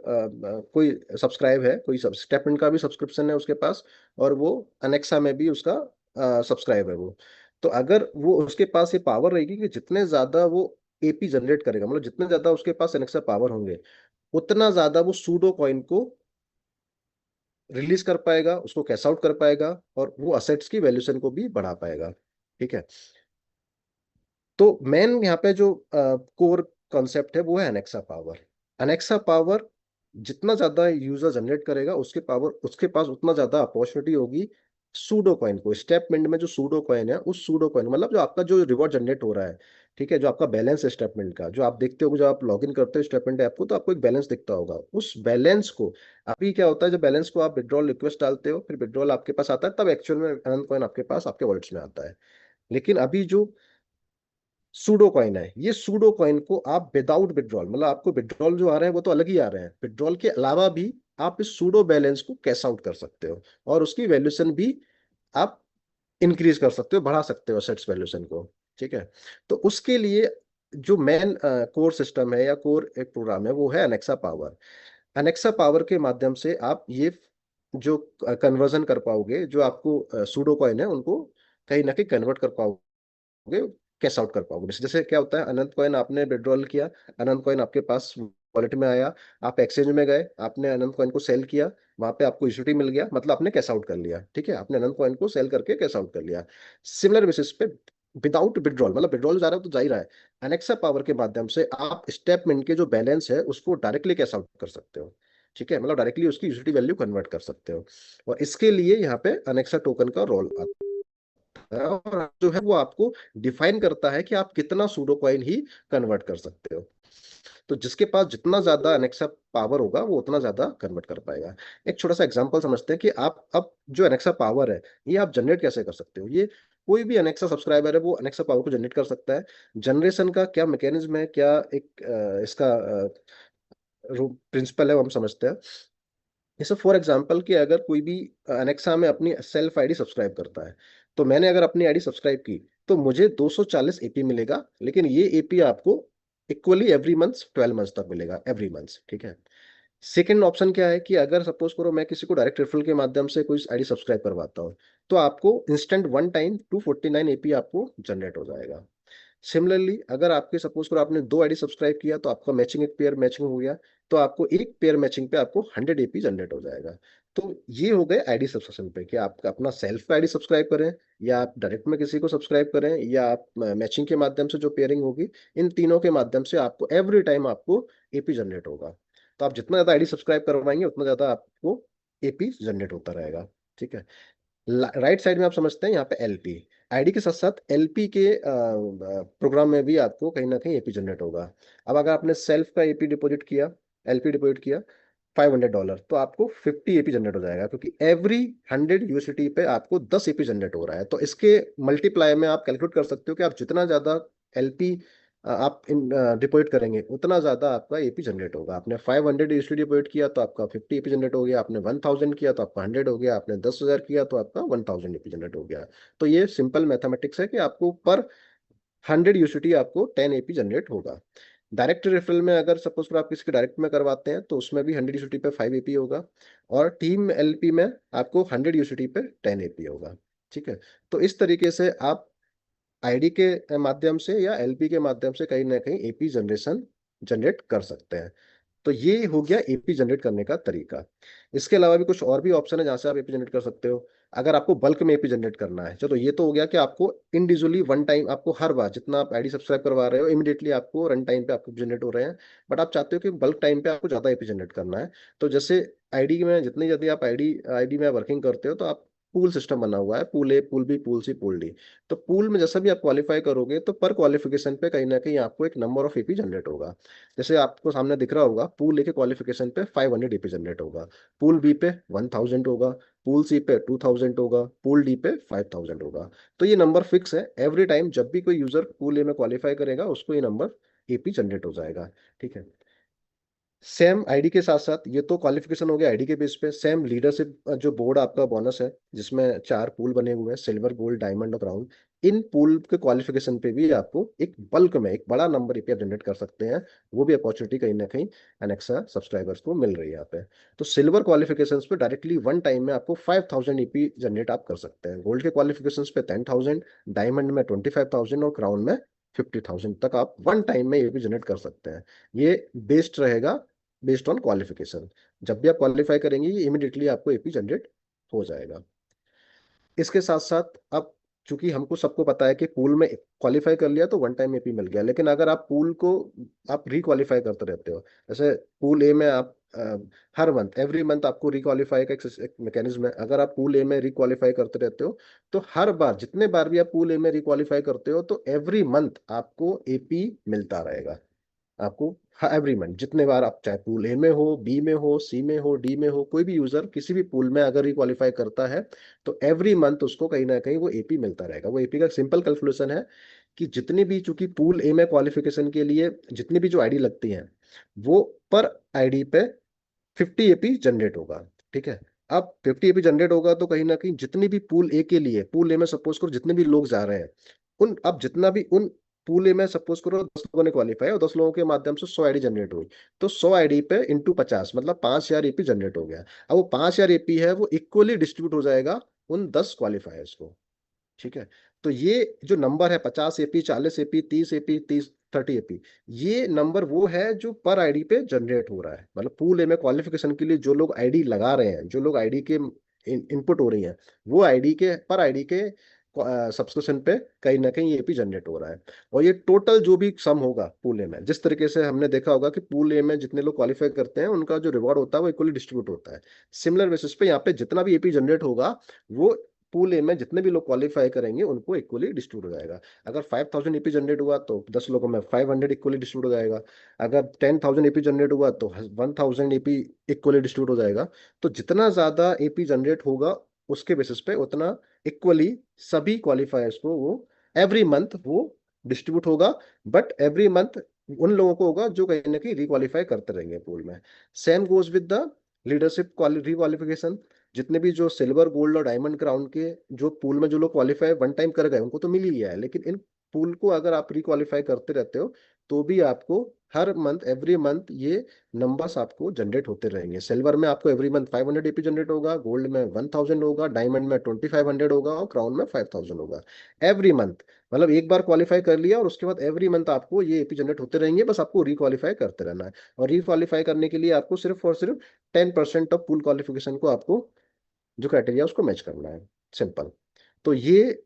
कोई सब्सक्राइब है, कोई स्टेपमेंट का भी सब्सक्रिप्शन है उसके पास, और वो अनेक्सा में भी उसका सब्सक्राइब है वो, तो अगर वो उसके पास ये पावर रहेगी कि जितने ज्यादा वो एपी जनरेट करेगा, मतलब जितने ज्यादा उसके पास अनेक्सा पावर होंगे, उतना ज्यादा वो सूडो कॉइन को रिलीज कर पाएगा, उसको कैश आउट कर पाएगा, और वो असेट्स की वैल्यूएशन को भी बढ़ा पाएगा। ठीक है, तो मेन यहाँ पे जो कोर कॉन्सेप्ट है वो है अनेक्सा पावर। अनेक्सा पावर जितना ज्यादा यूजर जनरेट करेगा उसके पावर, उसके पास उतना ज्यादा अपॉर्चुनिटी होगी सूडो कॉइन को, स्टेपमेंट में जो सूडो कॉइन है उस सूडो कॉइन, मतलब जो आपका जो रिवॉर्ड जनरेट हो रहा है, ठीक है, जो आपका बैलेंस है स्टेटमेंट का, जो आप देखते हो जब आप लॉग इन करते हो स्टेटमेंट ऐप को, तो आपको एक बैलेंस दिखता होगा। उस बैलेंस को, अभी क्या होता है, जब बैलेंस को आप विड्रॉल रिक्वेस्ट डालते हो, फिर विड्रॉल आपके पास आता है, तब एक्चुअल में अनंत कॉइन आपके पास आपके वॉलेट्स में आता है। लेकिन अभी जो सूडो कॉइन है, ये सूडो कॉइन को आप विदाउट विड्रॉल, मतलब आपको विड्रॉल जो आ रहे हैं वो तो अलग ही आ रहे हैं, विड्रॉल के अलावा भी आप इस सूडो बैलेंस को कैश आउट कर सकते हो, और उसकी वैल्यूएशन भी आप इंक्रीज कर सकते हो, बढ़ा सकते हो असेट्स वैल्यूएशन को। ठीक है, तो उसके लिए जो मेन कोर सिस्टम है या कोर एक प्रोग्राम है, वो है अनेक्सा पावर। अनेक्सा पावर के माध्यम से आप ये जो कन्वर्जन कर पाओगे, जो आपको सूडो कॉइन है उनको कहीं ना कहीं कन्वर्ट कर पाओगे, कैश आउट कर पाओगे। जैसे जैसे क्या होता है, अनंत कॉइन आपने विड्रॉल किया, अनंत कॉइन आपके पास वॉलेट में आया, आप एक्सचेंज में गए, आपने अनंत कॉइन को सेल किया, वहां पे आपको इक्विटी मिल गया, मतलब आपने कैश आउट कर लिया। ठीक है, आपने अनंत कॉइन को सेल करके कैश आउट कर लिया। सिमिलर बेसिस पे विदाउट विड्रॉल, मतलब विड्रॉल जा रहा है तो जा ही रहा है, अनेक्सा पावर के माध्यम से आप स्टेटमेंट के जो बैलेंस है उसको डायरेक्टली कैश आउट कर सकते हो। ठीक है, मतलब डायरेक्टली उसकी यूटिलिटी वैल्यू कन्वर्ट कर सकते हो। और इसके लिए यहाँ पे अनेक्सा टोकन का रोल आता है, और जो है वो आपको डिफाइन करता है कि आप कितना सूडो कॉइन ही कन्वर्ट कर सकते हो। तो जिसके पास जितना ज्यादा अनेक्सा पावर होगा वो उतना ज्यादा कन्वर्ट कर पाएगा। एक छोटा सा एग्जांपल समझते हैं कि आप अब जो अनेक्सा पावर है, ये आप जनरेट कैसे कर सकते हो। ये कोई भी अनेक्सा सब्सक्राइबर है वो अनेक्सा पावर को जनरेट कर सकता है। जनरेशन का क्या मैकेनिज्म है, क्या एक इसका प्रिंसिपल है, वो हम समझते हैं। जैसे फॉर एग्जांपल कि अगर कोई भी अनेक्सा में अपनी सेल्फ आईडी सब्सक्राइब करता है, तो मैंने अगर अपनी आईडी सब्सक्राइब की, तो मुझे 240 एपी मिलेगा, लेकिन ये एपी आपको इक्वली एवरी मंथ 12 मंथ तक मिलेगा, एवरी मंथ। ठीक है, सेकेंड ऑप्शन क्या है कि अगर सपोज करो मैं किसी को डायरेक्ट रेफरल के माध्यम से कोई आईडी सब्सक्राइब करवाता हूँ, तो आपको इंस्टेंट वन टाइम 249 एपी आपको जनरेट हो जाएगा। सिमिलरली अगर आपके सपोज करो आपने दो आईडी सब्सक्राइब किया, तो आपका मैचिंग एक पेयर मैचिंग हो गया, तो आपको एक पेयर मैचिंग पे आपको 100 एपी जनरेट हो जाएगा। तो ये हो गए आईडी सब्सक्रिप्शन पे, कि आप अपना सेल्फ आईडी सब्सक्राइब करें, या आप डायरेक्ट में किसी को सब्सक्राइब करें, या आप मैचिंग के माध्यम से जो पेयरिंग होगी, इन तीनों के माध्यम से आपको एवरी टाइम आपको एपी जनरेट होगा। तो आप जितना ज्यादा आईडी सब्सक्राइब करवाएंगे उतना ज्यादा आपको एपी जनरेट होता रहेगा। ठीक है, राइट साइड में आप समझते हैं यहाँ पे एलपी, आईडी के साथ साथ एलपी के प्रोग्राम में भी आपको कहीं ना कहीं एपी जनरेट होगा। अब अगर आपने सेल्फ का एपी डिपॉजिट किया, एलपी डिपॉजिट किया $500, तो आपको 50 एपी जनरेट हो जाएगा, क्योंकि एवरी 100 यूएसडी पे आपको 10 एपी जनरेट हो रहा है। तो इसके मल्टीप्लाई में आप कैलकुलेट कर सकते हो कि आप जितना ज्यादा एलपी आप डिपॉजिट करेंगे, उतना ज्यादा आपका एपी जनरेट होगा। आपने 500 यूएसडी डिपॉजिट किया तो आपका 50 एपी जनरेट हो गया, आपने 1000 किया तो आपका 100 हो गया, आपने 10,000 किया तो आपका 1000 एपी जनरेट हो गया। तो ये सिंपल मैथमेटिक्स है कि आपको पर 100 यूएसडी आपको 10 एपी जनरेट होगा। डायरेक्ट रेफरल में अगर सपोज कर आप किसी के डायरेक्ट में करवाते हैं, तो उसमें भी 100 यूएसडी पे 5 एपी होगा, और टीम एलपी में आपको 100 यूएसडी पे 10 एपी होगा। ठीक है, तो इस तरीके से आप आईडी के माध्यम से या एलपी के माध्यम से कहीं ना कहीं एपी जनरेशन जनरेट कर सकते हैं। तो ये हो गया एपी जनरेट करने का तरीका। इसके अलावा भी कुछ और भी ऑप्शन है जहां से आप एपी जनरेट कर सकते हो। अगर आपको बल्क में एपी जनरेट करना है, चलो ये तो हो गया कि आपको इंडिविजुअली वन टाइम, आपको हर बार जितना आप आईडी सब्सक्राइब करवा रहे हो इमीडिएटली आपको रन टाइम पे आपको जनरेट हो रहे हैं। बट आप चाहते हो कि बल्क टाइम पे आपको ज्यादा एपी जनरेट करना है, तो जैसे आईडी में जितनी जल्दी आप आईडी आईडी में वर्किंग करते हो, तो आप पूल सिस्टम बना हुआ है, pool A pool B pool C pool D. तो पूल में जैसा भी आप क्वालिफाई करोगे, तो पर क्वालिफिकेशन पे कहीं ना कहीं आपको एक नंबर ऑफ एपी जनरेट होगा। जैसे आपको सामने दिख रहा होगा, पूल ए के क्वालिफिकेशन पे 500 एपी जनरेट होगा, पूल बी पे 1000 होगा, पूल सी पे 2000 होगा, पूल डी पे 5000 होगा। तो ये नंबर फिक्स है, एवरी टाइम जब भी कोई यूजर पूल ए में क्वालिफाई करेगा उसको ये नंबर एपी जनरेट हो जाएगा। ठीक है, सेम आईडी के साथ साथ ये तो क्वालिफिकेशन हो गया आईडी के बेस पे, सेम लीडरशिप जो बोर्ड आपका बोनस है, जिसमें 4 पूल बने हुए हैं, सिल्वर गोल्ड डायमंड और ब्राउन। इन पूल के क्वालिफिकेशन पे भी आपको एक बल्क में एक बड़ा नंबर एपी जनरेट कर सकते हैं। वो भी अपॉर्चुनिटी कहीं ना कहीं अनेक्सा सब्सक्राइबर्स को मिल रही है यहाँ पे। तो सिल्वर क्वालिफिकेशन पे डायरेक्टली वन टाइम में आपको 5000 एपी जनरेट आप कर सकते हैं, गोल्ड के क्वालिफिकेशन पे 10,000, डायमंड में 25,000 और क्राउन में 50,000 तक आप वन टाइम में एपी जनरेट कर सकते हैं। ये बेस्ड रहेगा, बेस्ड ऑन क्वालिफिकेशन। जब भी आप क्वालिफाई करेंगे, ये इमिडिएटली आपको एपी जनरेट हो जाएगा। इसके साथ साथ अब चूंकि हमको सबको पता है कि पूल में क्वालिफाई कर लिया तो वन टाइम एपी मिल गया, लेकिन अगर आप पूल को आप रिक्वालिफाई करते रहते हो, जैसे पूल ए में आप हर मंथ एवरी मंथ आपको रिक्वालिफाई का एक मैकेनिज्म है। अगर आप पूल ए में रिक्वालिफाई करते रहते हो तो हर बार जितने बार भी आप पूल ए में रिक्वालिफाई करते हो तो एवरी मंथ आपको एपी मिलता रहेगा। आपको एवरी मंथ जितने बार आप, चाहे पूल ए में हो, बी में हो, सी में हो, डी में हो, कोई भी यूजर किसी भी पूल में अगर ही क्वालिफाई करता है तो एवरी मंथ उसको कहीं ना कहीं वो एपी मिलता रहेगा। वो एपी का सिंपल कैलकुलेशन है कि जितनी भी, चूंकि पूल ए में क्वालिफिकेशन के लिए जितनी भी जो आईडी लगती हैं वो पर आईडी पे 50 एपी जनरेट होगा। ठीक है। अब 50 एपी जनरेट होगा तो कहीं ना कहीं जितनी भी पूल ए के लिए, पूल ए में सपोज करो जितने भी लोग जा रहे हैं उन, अब जितना भी उन पूल ए में सपोज करो 10 लोगों ने क्वालिफाई और 10 लोगों के माध्यम से 100 आईडी जनरेट हुई, तो 100 आईडी पे इंटू 50 मतलब 5000 एपी जनरेट हो गया। अब वो 5000 एपी है वो इक्वली डिस्ट्रीब्यूट हो जाएगा उन 10 क्वालिफायर्स को। ठीक है। तो ये जो नंबर है 50 एपी, 40 एपी, 30 एपी, 30 ये नंबर वो है जो पर आईडी पे जनरेट हो रहा है। मतलब पूल ए में क्वालिफिकेशन के लिए जो लोग आईडी लगा रहे हैं, जो लोग आईडी के इनपुट हो रही हैं, वो आईडी के पर आईडी के सब्सक्रिप्शन पे कहीं ना कहीं एपी जनरेट हो रहा है। और ये टोटल जो भी सम होगा पूल ए में, जिस तरीके से हमने देखा होगा कि पूल ए में जितने लोग क्वालिफाई करते हैं उनका जो रिवॉर्ड होता है वो इक्वली डिस्ट्रीब्यूट होता है, सिमिलर बेसिस पे यहाँ पे जितना भी एपी जनरेट होगा वो पूल ए में जितने भी लोग क्वालिफाई करेंगे उनको इक्वली डिस्ट्रीब्यूट हो जाएगा। अगर 5000 एपी जनरेट हुआ तो 10 लोगों में 500 इक्वली डिस्ट्रीब्यूट हो जाएगा। अगर 10,000 एपी जनरेट हुआ तो 1000 एपी इक्वली डिस्ट्रीब्यूट हो जाएगा। तो जितना ज्यादा एपी जनरेट होगा उसके बेसिस पे उतना इक्वली सभी क्वालिफायर्स को वो एवरी मंथ वो डिस्ट्रीब्यूट होगा। बट एवरी मंथ उन लोगों को होगा जो कहीं ना कहीं रिक्वालिफाई करते रहेंगे पूल में। Same goes with the leadership requalification. जितने भी जो सिल्वर, गोल्ड और डायमंड क्राउन के जो पूल में जो लोग क्वालिफाई वन टाइम कर गए उनको तो मिल ही गया है, लेकिन इन पूल को अगर आप रिक्वालिफाई करते रहते हो तो भी आपको हर मंथ एवरी मंथ ये नंबर्स आपको जनरेट होते रहेंगे। सिल्वर में आपको एवरी मंथ 500 एपी जनरेट होगा, गोल्ड में 1000 होगा, डायमंड में 2500 होगा और क्राउन में 5000 होगा एवरी मंथ। मतलब एक बार क्वालिफाई कर लिया और उसके बाद एवरी मंथ आपको ये एपी जनरेट होते रहेंगे, बस आपको रिक्वालिफाई करते रहना है। और रिक्वालिफाई करने के लिए आपको सिर्फ और सिर्फ 10% ऑफ पूल क्वालिफिकेशन को आपको जो क्राइटेरिया उसको मैच करना है। सिंपल। तो ये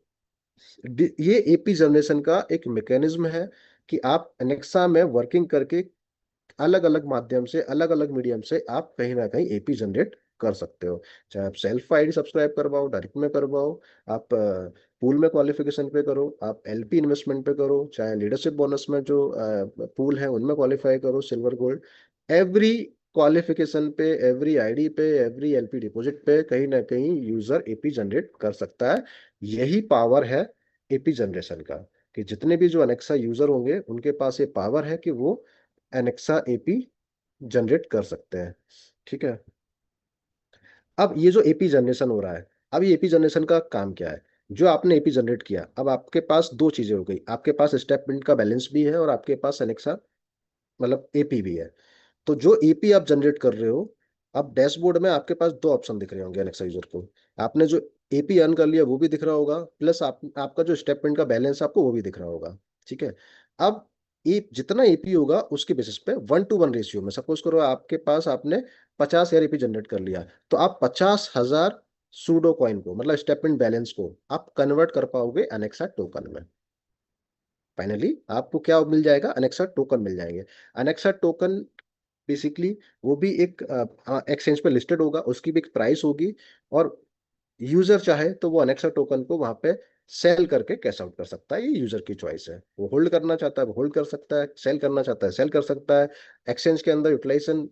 एपी जनरेशन का एक मैकेनिज्म है कि आप एनेक्सा में वर्किंग करके अलग अलग माध्यम से, अलग अलग मीडियम से आप कहीं ना कहीं एपी जनरेट कर सकते हो। चाहे आप सेल्फ आईडी सब्सक्राइब करवाओ, डायरेक्ट में करवाओ, आप पूल में क्वालिफिकेशन पे करो, आप एलपी इन्वेस्टमेंट पे करो, चाहे लीडरशिप बोनस में जो पूल है उनमें क्वालिफाई करो, सिल्वर, गोल्ड, एवरी क्वालिफिकेशन पे, एवरी आईडी पे, एवरी एलपी डिपॉजिट पे कहीं ना कहीं यूजर एपी जनरेट कर सकता है। यही पावर है एपी जनरेशन का, कि जितने भी जो अनेक्सा यूजर होंगे उनके पास ये पावर है कि वो एनेक्सा एपी जनरेट कर सकते हैं। ठीक है। अब ये जो एपी जनरेशन हो रहा है, अब ये एपी जनरेशन का काम क्या है? जो आपने एपी जनरेट किया, अब आपके पास दो चीजें हो गई, आपके पास स्टेटमेंट का बैलेंस भी है और आपके पास एनेक्सा मतलब एपी भी है। तो जो एपी आप जनरेट कर रहे हो, अब डैशबोर्ड में आपके पास दो ऑप्शन दिख रहे होंगे एलेक्सा यूजर को। आपने जो एपी अर्न कर लिया वो भी दिख रहा होगा, प्लस आपका जो स्टेटमेंट का बैलेंस आपको वो भी दिख रहा होगा। ठीक है। अब जितना एपी होगा उसके बेसिस पे 1:1 रेशियो में, सपोज करो आपके पास आपने 50,000 एपी जनरेट कर लिया, तो आप 50,000 सूडो कॉइन को मतलब स्टेटमेंट बैलेंस को आप कन्वर्ट कर पाओगे अनेक्सा टोकन में। फाइनली आपको क्या मिल जाएगा? अनेक्सा टोकन मिल जाएंगे। अनेक्सा टोकन बेसिकली वो भी एक एक्सचेंज पे लिस्टेड होगा, उसकी भी एक प्राइस होगी, और यूजर चाहे तो वो अनेक्सा टोकन को वहां पे सेल करके कैश आउट कर सकता है। ये यूजर की चॉइस है, वो होल्ड करना चाहता है वो होल्ड कर सकता है, सेल करना चाहता है सेल कर सकता है। एक्सचेंज के अंदर यूटिलाइजेशन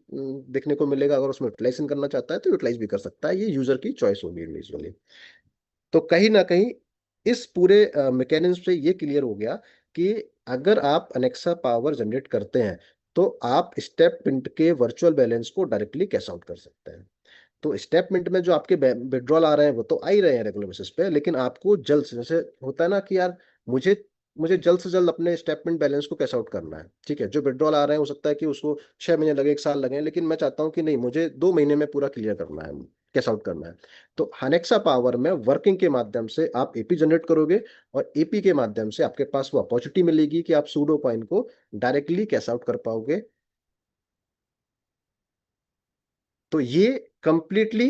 देखने को मिलेगा, अगर उसमें यूटिलाइजेशन करना चाहता है तो यूटिलाइज भी कर सकता है। ये यूजर की चॉइस होगी इंडिविजुअली। तो कहीं ना कहीं इस पूरे मैकेनिज्म से ये क्लियर हो गया कि अगर आप अनेक्सा पावर जनरेट करते हैं तो आप स्टेप मिंट के वर्चुअल बैलेंस को डायरेक्टली कैश आउट कर सकते हैं। तो स्टेप मिंट में जो आपके विड्रॉल आ रहे हैं वो तो आ ही रहे हैं रेगुलर बेसिस पे, लेकिन आपको जल्द से, जैसे होता है ना कि यार मुझे मुझे जल्द से जल्द अपने स्टेटमेंट बैलेंस को कैश आउट करना है। ठीक है। जो विड्रॉल आ रहे हैं हो सकता है कि उसको 6 महीने लगे, 1 साल लगे, लेकिन मैं चाहता हूँ कि नहीं, मुझे 2 महीने में पूरा क्लियर करना है, कैश आउट करना है। तो हनेक्सा पावर में वर्किंग के माध्यम से आप एपी जनरेट करोगे और एपी के माध्यम से आपके पास वो अपॉर्चुनिटी मिलेगी कि आप सूडो कॉइन को डायरेक्टली कैश आउट कर पाओगे। तो ये कंप्लीटली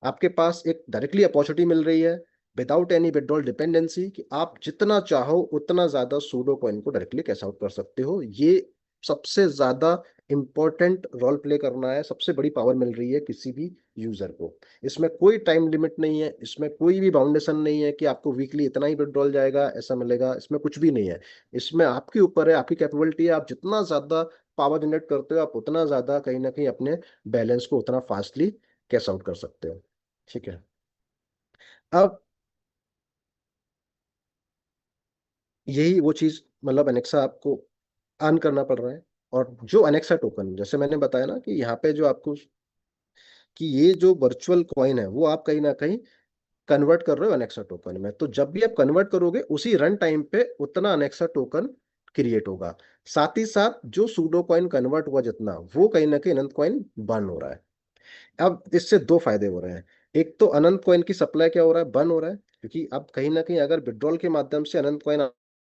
आपके पास एक डायरेक्टली अपॉर्चुनिटी मिल रही है विदाउट एनी विड्रॉल डिपेंडेंसी, कि आप जितना चाहो उतना ज्यादा सूडो कॉइन को डायरेक्टली कैश आउट कर सकते हो। ये सबसे ज्यादा इंपॉर्टेंट रोल प्ले करना है, सबसे बड़ी पावर मिल रही है किसी भी यूजर को। इसमें कोई टाइम लिमिट नहीं है, इसमें कोई भी बाउंडेशन नहीं है कि आपको वीकली इतना ही विड्रॉल जाएगा ऐसा मिलेगा, इसमें कुछ भी नहीं है। इसमें आपके ऊपर है, आपकी कैपेबिलिटी है, आप जितना ज्यादा पावर जनरेट करते हो आप उतना ज्यादा कहीं ना कहीं अपने बैलेंस को उतना फास्टली कैश आउट कर सकते हो। ठीक है। अब यही वो चीज, मतलब अनेक्सा आपको अर्न करना पड़ रहा है। और जो अनेक्सा टोकन, जैसे मैंने बताया ना कि यहाँ पे जो आपको, कि ये जो वर्चुअल कॉइन है वो आप कहीं ना कहीं कन्वर्ट कर रहे हो अनेक्सा टोकन में। तो जब भी आप कन्वर्ट करोगे उसी रन टाइम पे उतना अनेक्सा टोकन क्रिएट होगा। साथ ही साथ जो सूडो कॉइन कन्वर्ट हुआ जितना, वो कहीं ना कहीं अनंत कॉइन बर्न हो रहा है। अब इससे दो फायदे हो रहे हैं। एक तो अनंत कॉइन की सप्लाई क्या हो रहा है, बर्न हो रहा है, क्योंकि अब कहीं ना कहीं अगर विड्रॉल के माध्यम से अनंत कॉइन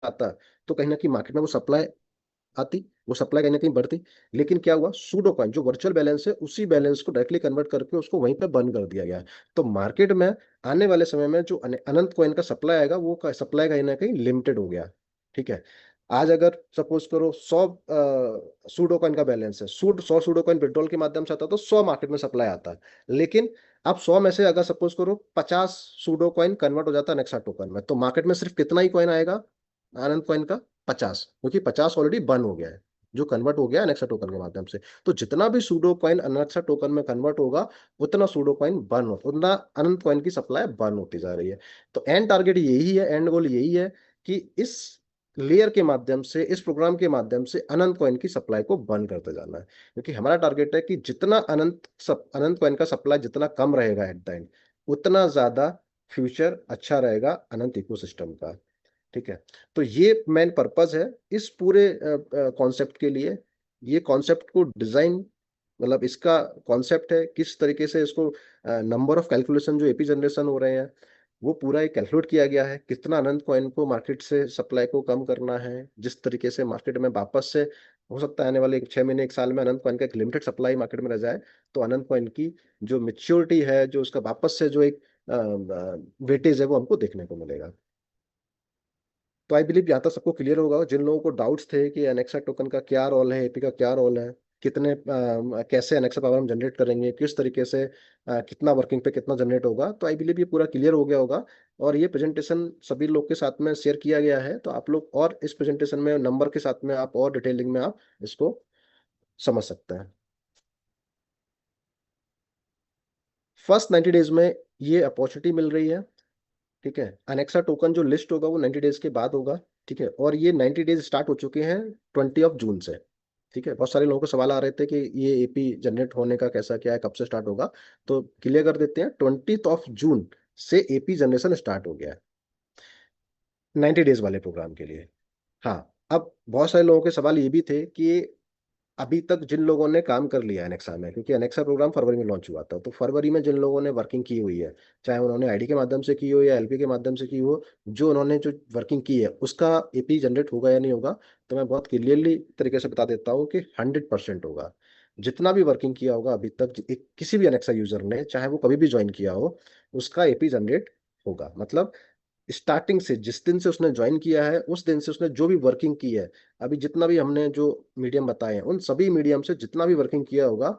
आता तो कहीं ना कहीं मार्केट में वो सप्लाई आती, वो सप्लाई कहीं ना कहीं बढ़ती। लेकिन क्या हुआ, सूडो कॉइन जो वर्चुअल बैलेंस है उसी बैलेंस को डायरेक्टली कन्वर्ट करके उसको वहीं पे बंद कर दिया गया है। तो मार्केट में आने वाले समय में जो अनंत कॉइन का सप्लाई आएगा वो सप्लाई कहीं ना कहीं लिमिटेड हो गया। ठीक है। आज अगर सपोज करो 100 सूडो कॉइन का बैलेंस है, 100 सूडो कॉइन विड्रॉल के माध्यम से आता है तो 100 मार्केट में सप्लाई आता है। लेकिन अब 100 में से अगर सपोज करो 50 सूडो कॉइन कन्वर्ट हो जाता है नेक्सा टोकन में, तो मार्केट में सिर्फ कितना ही कॉइन आएगा आनंद कॉइन का, 50, क्योंकि 50 ऑलरेडी बर्न हो गया है, जो कन्वर्ट हो गया अनेक्सा टोकन के माध्यम से। तो जितना भी सूडो कॉइन अनेक्सा टोकन में कन्वर्ट होगा उतना सूडो कॉइन बर्न हो, उतना अनंत कॉइन की सप्लाई बर्न होती जा रही है। तो एंड टारगेट यही है, एंड गोल यही है कि इस लेयर के माध्यम से, इस प्रोग्राम के माध्यम से अनंत कॉइन की सप्लाई को बंद करते जाना है। क्योंकि हमारा टारगेट है कि जितना अनंत कॉइन का सप्लाई जितना कम रहेगा एट द एंड, उतना ज्यादा फ्यूचर अच्छा रहेगा अनंत इकोसिस्टम का। ठीक है। तो ये मेन पर्पस है इस पूरे कॉन्सेप्ट के लिए। ये कॉन्सेप्ट को डिजाइन, मतलब इसका कॉन्सेप्ट है किस तरीके से इसको नंबर ऑफ कैलकुलेशन जो एपी जनरेशन हो रहे हैं वो पूरा एक कैलकुलेट किया गया है, कितना अनंत कॉइन को मार्केट से सप्लाई को कम करना है, जिस तरीके से मार्केट में वापस से हो सकता है आने वाले 6 महीने 1 साल में अनंत कॉइन का एक लिमिटेड सप्लाई मार्केट में रह जाए, तो अनंत कॉइन की जो मेच्योरिटी है, जो उसका वापस से जो एक वेटेज है वो हमको देखने को मिलेगा। तो आई बिलीव यहाँ तक सबको क्लियर होगा। जिन लोगों को डाउट्स थे कि एनेक्सा टोकन का क्या रोल है, एपी का क्या रोल है, कितने कैसे एनेक्सा पावर हम जनरेट करेंगे, किस तरीके से कितना वर्किंग पे कितना जनरेट होगा, तो आई बिलीव ये पूरा क्लियर हो गया होगा। और ये प्रेजेंटेशन सभी लोग के साथ में शेयर किया गया है, तो आप लोग और इस प्रेजेंटेशन में नंबर के साथ में आप और डिटेलिंग में आप इसको समझ सकते हैं। फर्स्ट 90 डेज में ये अपॉर्चुनिटी मिल रही है। ठीक है। अनेक्सा टोकन जो लिस्ट होगा वो 90 डेज के बाद होगा। ठीक है। और ये 90 डेज स्टार्ट हो चुके हैं 20 जून से। ठीक है। बहुत सारे लोगों को सवाल आ रहे थे कि ये एपी जनरेट होने का कैसा क्या है, कब से स्टार्ट होगा, तो क्लियर कर देते हैं, 20 जून से एपी जनरेशन स्टार्ट हो गया है 90 डेज वाले प्रोग्राम के लिए। हाँ। अब बहुत सारे लोगों के सवाल ये भी थे कि अभी तक जिन लोगों ने काम कर लिया है अनेक्सा में, क्योंकि अनेक्सा प्रोग्राम फरवरी में लॉन्च हुआ था, तो फरवरी में जिन लोगों ने वर्किंग की हुई है, चाहे उन्होंने आईडी के माध्यम से की हो या एलपी के माध्यम से की हो, जो उन्होंने जो वर्किंग की है उसका एपी जनरेट होगा या नहीं होगा, तो मैं बहुत क्लियरली तरीके से बता देता हूँ कि 100% होगा। जितना भी वर्किंग किया होगा अभी तक किसी भी अनेक्सा यूजर ने, चाहे वो कभी भी ज्वाइन किया हो, उसका एपी जनरेट होगा। मतलब स्टार्टिंग से, जिस दिन से उसने ज्वाइन किया है उस दिन से उसने जो भी वर्किंग की है, अभी जितना भी हमने जो मीडियम बताए हैं उन सभी मीडियम से जितना भी वर्किंग किया होगा,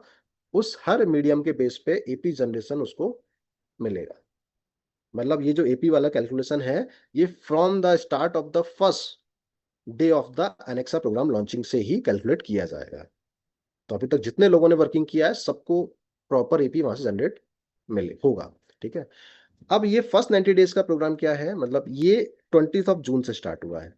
उस हर मीडियम के बेस पे एपी जनरेशन उसको मिलेगा। मतलब ये जो एपी वाला कैलकुलेशन है, ये from the start of the first day of the Anexa program launching से ही कैलकुलेट किया जाएगा। तो अभी तक जितने लोगों ने वर्किंग किया है सबको प्रॉपर एपी वहां से जनरेट मिले होगा। ठीक है। अब ये फर्स्ट 90 डेज का प्रोग्राम क्या है, मतलब ये 20 जून से स्टार्ट हुआ है।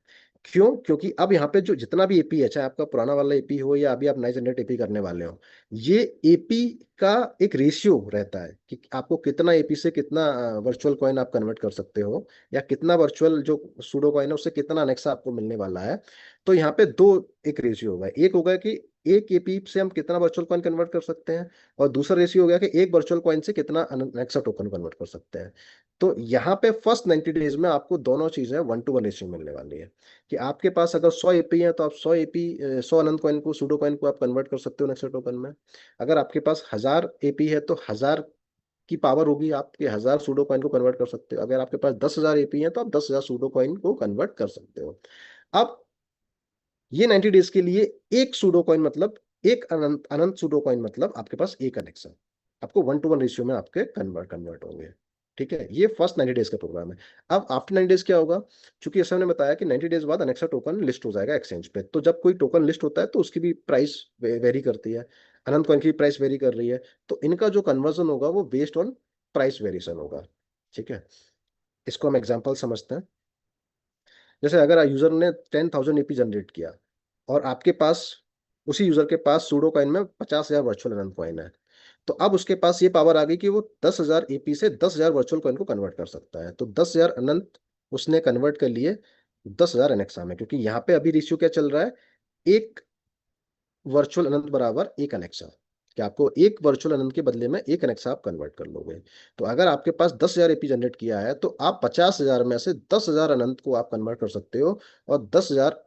क्यों? क्योंकि अब यहाँ पे जो जितना भी एपी है, चाहे आपका पुराना वाला एपी हो या अभी आप नए जनरेट एपी करने वाले हो, ये एपी का एक रेशियो रहता है कि आपको कितना एपी से कितना वर्चुअल कॉइन आप कन्वर्ट कर सकते हो, या कितना वर्चुअल जो सूडो कॉइन है उससे कितना अनेक्सा आपको मिलने वाला है। तो यहाँ पे दो एक रेशियो होगा, एक होगा कि एक एपी से हम कितना वर्चुअल कॉइन कन्वर्ट कर सकते हैं, और दूसरा रेशियो हो गया कि एक वर्चुअल कॉइन से कितना अनेक्सा टोकन कन्वर्ट कर सकते हैं। तो यहाँ पे फर्स्ट 90 डेज में आपको दोनों चीजें 1:1 रेशियो मिलने वाली है, कि आपके पास अगर 100 एपी है तो आप 100 अनंत कॉइन को, सूडो कॉइन को आप कन्वर्ट कर सकते हो नेक्स्ट टोकन में। अगर आपके पास 1000 एपी है तो 1000 की पावर होगी आपके 1000 सूडो कॉइन को कन्वर्ट कर सकते हो। अगर आपके पास 10,000 एपी है तो आप 10,000 सूडो कॉइन को कन्वर्ट कर सकते हो। अब ये 90 डेज के लिए एक सूडो कॉइन मतलब एक अनंत अनंत सूडो कॉइन मतलब आपके पास एक अनेक्सा, आपको 1:1 रेशियो में आपके कन्वर्ट होंगे। ठीक है, ये फर्स्ट 90 डेज का प्रोग्राम है। अब आफ्टर 90 डेज क्या होगा, क्योंकि ऐसा मैंने बताया कि 90 डेज बाद अनेक्सा टोकन लिस्ट हो जाएगा एक्सचेंज पे, तो जब कोई टोकन लिस्ट होता है तो उसकी भी प्राइस वेरी करती है, अनंत कॉइन की प्राइस वेरी कर रही है, तो इनका जो कन्वर्जन होगा वो बेस्ड ऑन प्राइस वेरिएशन होगा। ठीक है, इसको हम एग्जांपल समझते हैं। जैसे अगर यूजर ने 10,000 एपी जनरेट किया और आपके पास, उसी यूजर के पास सूडो कॉइन में 50,000 वर्चुअल अनंत कॉइन है, तो अब उसके पास ये पावर आ गई कि वो 10,000 एपी से 10,000 वर्चुअल कॉइन को कन्वर्ट कर सकता है। तो 10,000 अनंत उसने कन्वर्ट कर लिए 10,000 अनेक्सा में, क्योंकि यहाँ पे अभी रेशियो क्या चल रहा है, एक वर्चुअल अनंत बराबर एक अनेक्सा, कि आपको एक वर्चुअल अनंत के बदले में एक अनेक्सा आप कन्वर्ट कर लोगे। तो अगर आपके पास 10,000 एपी जनरेट किया है तो आप 50,000 में से 10,000 अनंत को आप कन्वर्ट कर सकते हो, और 10,000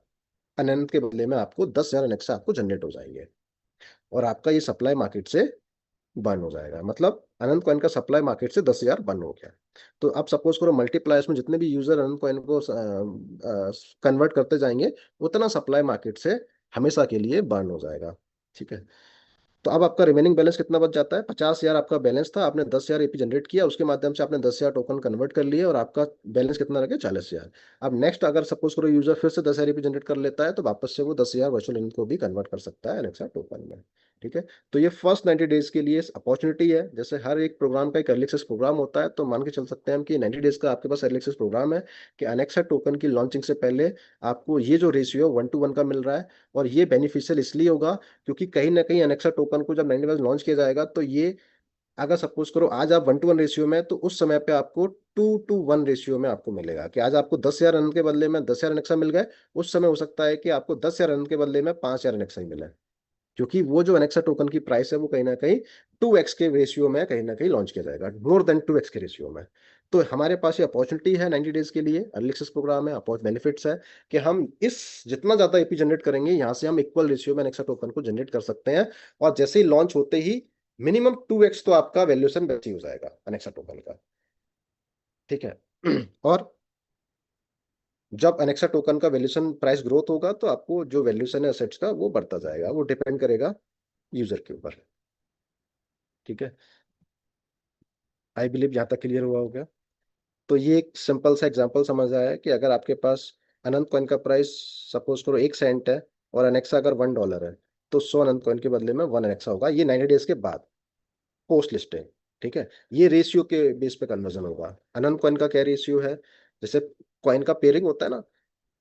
अनंत के बदले में आपको 10,000 अनेक्सा आपको जनरेट हो जाएंगे, और आपका ये सप्लाई मार्केट से बर्न हो जाएगा। मतलब अनंत कॉइन का सप्लाई मार्केट से 10,000 बर्न हो गया। तो आप सपोज करो मल्टीप्लायर्स में जितने भी यूजर अनंत कॉइन को कन्वर्ट करते जाएंगे, उतना सप्लाई मार्केट से हमेशा के लिए बर्न हो जाएगा। ठीक है, तो अब आपका रिमेनिंग बैलेंस कितना बच जाता है, 50,000 आपका बैलेंस था, आपने 10,000 एपी जनरेट किया, उसके माध्यम से आपने 10,000 टोकन कन्वर्ट कर लिए, और आपका बैलेंस कितना रह गया, 40,000। अब नेक्स्ट अगर सपोज करो यूजर फिर से 10,000 एपी जनरेट कर लेता है, तो वापस से वो 10,000 वर्चुअल यूनिट को भी कन्वर्ट कर सकता है एनेक्सा टोकन में। ठीक है, तो ये फर्स्ट 90 डेज के लिए अपॉर्चुनिटी है। जैसे हर एक प्रोग्राम का एक अर्ली एक्सेस प्रोग्राम होता है, तो मान के चल सकते हैं हम कि 90 डेज का आपके पास अर्ली एक्सेस प्रोग्राम है, कि अनेक्सा टोकन की लॉन्चिंग से पहले आपको ये जो रेशियो 1:1 का मिल रहा है, और ये बेनिफिशियल इसलिए होगा क्योंकि कहीं ना कहीं अनेक्सा टोकन को जब 90 डेज लॉन्च किया जाएगा, तो ये अगर सपोज करो आज आप 1:1 रेशियो में, तो उस समय पे आपको 2:1 रेशियो में आपको मिलेगा, कि आज आपको 10,000 रन के बदले में 10,000 अनेक्सा मिल गए, उस समय हो सकता है कि आपको 10,000 रन के बदले में 5,000 अनेक्सा ही मिले, क्योंकि वो जो अनेक्सा टोकन की प्राइस है वो कहीं ना कहीं 2x के रेशियो में कहीं ना कहीं लॉन्च किया जाएगा, मोर देन 2x के रेशियो में। तो हमारे पास ये अपॉर्चुनिटी है 90 डेज के लिए, अर्ली एक्सेस प्रोग्राम है, अपॉर्च बेनिफिट्स है कि हम इस जितना ज्यादा एपी जनरेट करेंगे, यहाँ से हम इक्वल रेशियो में अनेक्सा टोकन को जनरेट कर सकते हैं, और जैसे ही लॉन्च होते ही मिनिमम 2x तो आपका वैल्यूएशन वैसे ही हो जाएगा अनेक्सा टोकन का। ठीक है, और जब अनेक्सा टोकन का वैल्यूएशन प्राइस ग्रोथ होगा, तो आपको जो वैल्यूएशन है असेट्स का वो बढ़ता जाएगा, वो डिपेंड करेगा यूजर के ऊपर। ठीक है, आई बिलीव यहाँ तक क्लियर हुआ होगा। तो ये एक सिंपल सा एग्जांपल समझ आया है कि अगर आपके पास अनंत कॉइन का प्राइस सपोज करो 1 सेंट है, और अनेक्सा अगर $1 है, तो 100 अनंत कॉइन के बदले में 1 अनेक्सा होगा, ये 90 डेज के बाद पोस्ट लिस्टिंग। ठीक है, ये रेशियो के बेस पे कन्वर्जन होगा। अनंत कॉइन का क्या रेशियो है, जैसे कॉइन का पेयरिंग होता है ना,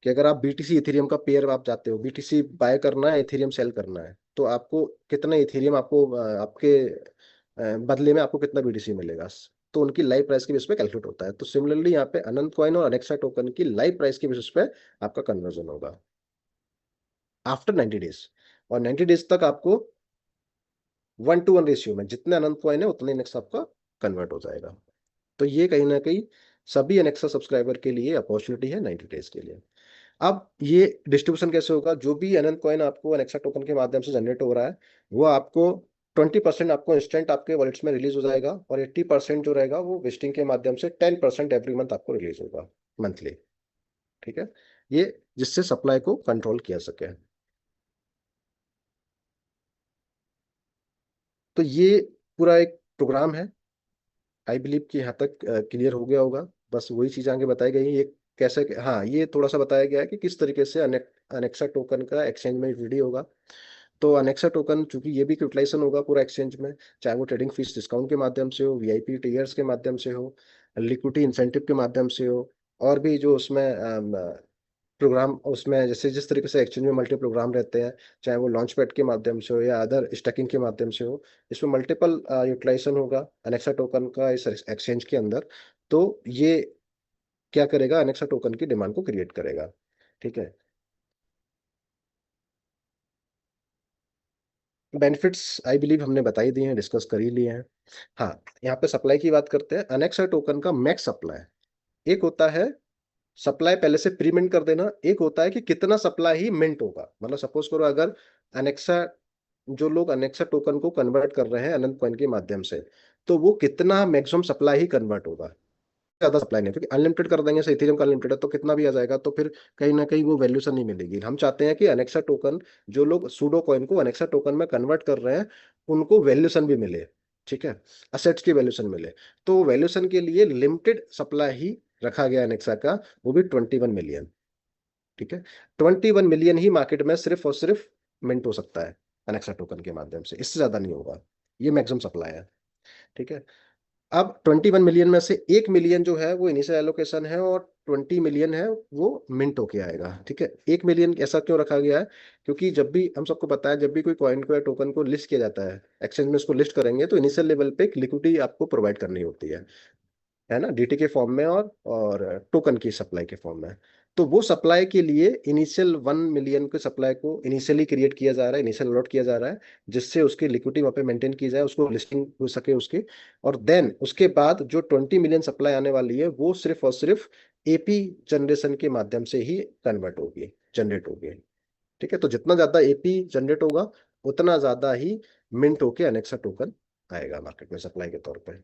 कि अगर आप बीटीसी इथेरियम का पेयर आप जाते हो, बीटीसी बाय करना है, इथेरियम सेल करना है, तो आपको कितना इथेरियम आपको आपके बदले में आपको कितना बीटीसी मिलेगा, तो उनकी लाइव प्राइस के बेस पे कैलकुलेट होता है। तो सिमिलरली यहाँ पे अनंत कॉइन और अनेक्सा टोकन की लाइव प्राइस के बेसिस पे आपका कन्वर्जन होगा आफ्टर 90 डेज, और 90 डेज तक आपको 1:1 रेशियो में जितने अनंत कॉइन है उतने अनेक्सा आपका कन्वर्ट हो जाएगा। तो ये कहीं ना कहीं सभी अनेक्सा सब्सक्राइबर के लिए अपॉर्चुनिटी है 90 डेज के लिए। अब ये डिस्ट्रीब्यूशन कैसे होगा, जो भी अनंत कॉइन आपको अनेक्सा टोकन के माध्यम से जनरेट हो रहा है, वो आपको 20% आपको इंस्टेंट आपके वॉलेट्स में रिलीज हो जाएगा, और 80% जो रहेगा वो वेस्टिंग के माध्यम से 10% एवरी मंथ आपको रिलीज होगा मंथली। ठीक है, ये जिससे सप्लाई को कंट्रोल किया सके। तो ये पूरा एक प्रोग्राम है, आई बिलीव कि यहाँ तक क्लियर हो गया होगा। बस वही चीज आगे बताई गई है, ये कैसे, हाँ ये थोड़ा सा बताया गया है कि किस तरीके से अनेक्सा टोकन का एक्सचेंज में यूटिलिटी होगा। तो अनेक्सा टोकन चूंकि ये भी यूटिलाइजेशन होगा पूरा एक्सचेंज में, चाहे वो ट्रेडिंग फीस डिस्काउंट के माध्यम से हो, वीआईपी टीयर्स के माध्यम से हो, लिक्विडिटी इंसेंटिव के माध्यम से हो, और भी जो उसमें प्रोग्राम, उसमें जैसे जिस तरीके से एक्सचेंज में मल्टी प्रोग्राम रहते हैं, चाहे वो लॉन्च पैड के माध्यम से हो या अदर स्टैकिंग के माध्यम से हो, इसमें मल्टीपल यूटिलाइजेशन होगा अनेक्सा टोकन का इस एक्सचेंज के अंदर। तो ये क्या करेगा, अनेक्सा टोकन की डिमांड को क्रिएट करेगा। ठीक है, बेनिफिट्स आई बिलीव हमने बता ही दिए हैं, डिस्कस कर ही लिए हैं। हाँ, यहाँ पे सप्लाई की बात करते हैं। अनेक्सा टोकन का मैक्स सप्लाई, एक होता है सप्लाई पहले से प्री मिंट कर देना, एक होता है कि कितना सप्लाई ही मिंट होगा। मतलब सपोज करो अगर अनेक्सा, जो लोग अनेक्सा टोकन को कन्वर्ट कर रहे हैं अनंत कॉइन के माध्यम से, तो वो कितना मैक्सिमम सप्लाई ही कन्वर्ट होगा, ज्यादा सप्लाई नहीं, क्योंकि अनलिमिटेड कर देंगे, इथेरियम का अनलिमिटेड है तो कितना भी आ जाएगा, तो फिर कहीं ना कहीं वो वैल्यूशन नहीं मिलेगी। हम चाहते हैं कि अनेक्सा टोकन, जो लोग सूडो कॉइन को अनेक्सा टोकन में कन्वर्ट कर रहे हैं, उनको वैल्यूशन भी मिले, ठीक है, असेट्स की वैल्यूशन मिले। तो वैल्यूशन के लिए लिमिटेड सप्लाई ही रखा गया अनेक्सा का, वो भी 21 मिलियन, ठीक है। 21 मिलियन ही मार्केट में सिर्फ और सिर्फ मिंट हो सकता है अनेक्सा टोकन के माध्यम से, इससे ज्यादा नहीं होगा, ये मैक्सिमम सप्लाई है, ठीक है। अब 21 मिलियन में से 1 मिलियन जो है वो इनिशियल एलोकेशन है, और 20 मिलियन है वो मिंट होके आएगा, ठीक है। 1 मिलियन ऐसा क्यों रखा गया है, क्योंकि जब भी हम सबको पता है, जब भी कोई कॉइन को या टोकन को लिस्ट किया जाता है एक्सचेंज में, उसको लिस्ट करेंगे तो इनिशियल लेवल पे एक लिक्विडिटी आपको प्रोवाइड करनी होती है ना, डीटी के फॉर्म में और टोकन की सप्लाई के फॉर्म में। तो वो सप्लाई के लिए इनिशियल 1 मिलियन के सप्लाई को इनिशियली क्रिएट किया जा रहा है, इनिशियल अलॉट किया जा रहा है, जिससे उसकी लिक्विडिटी वहाँ पे मेंटेन की जाए, उसको लिस्टिंग हो सके उसकी। और देन उसके बाद जो 20 मिलियन सप्लाई आने वाली है, वो सिर्फ और सिर्फ एपी जनरेशन के माध्यम से ही कन्वर्ट होगी, जनरेट होगी, ठीक है। तो जितना ज्यादा एपी जनरेट होगा, उतना ज्यादा ही मिंट होके अनेक्सा टोकन आएगा मार्केट में सप्लाई के तौर पर।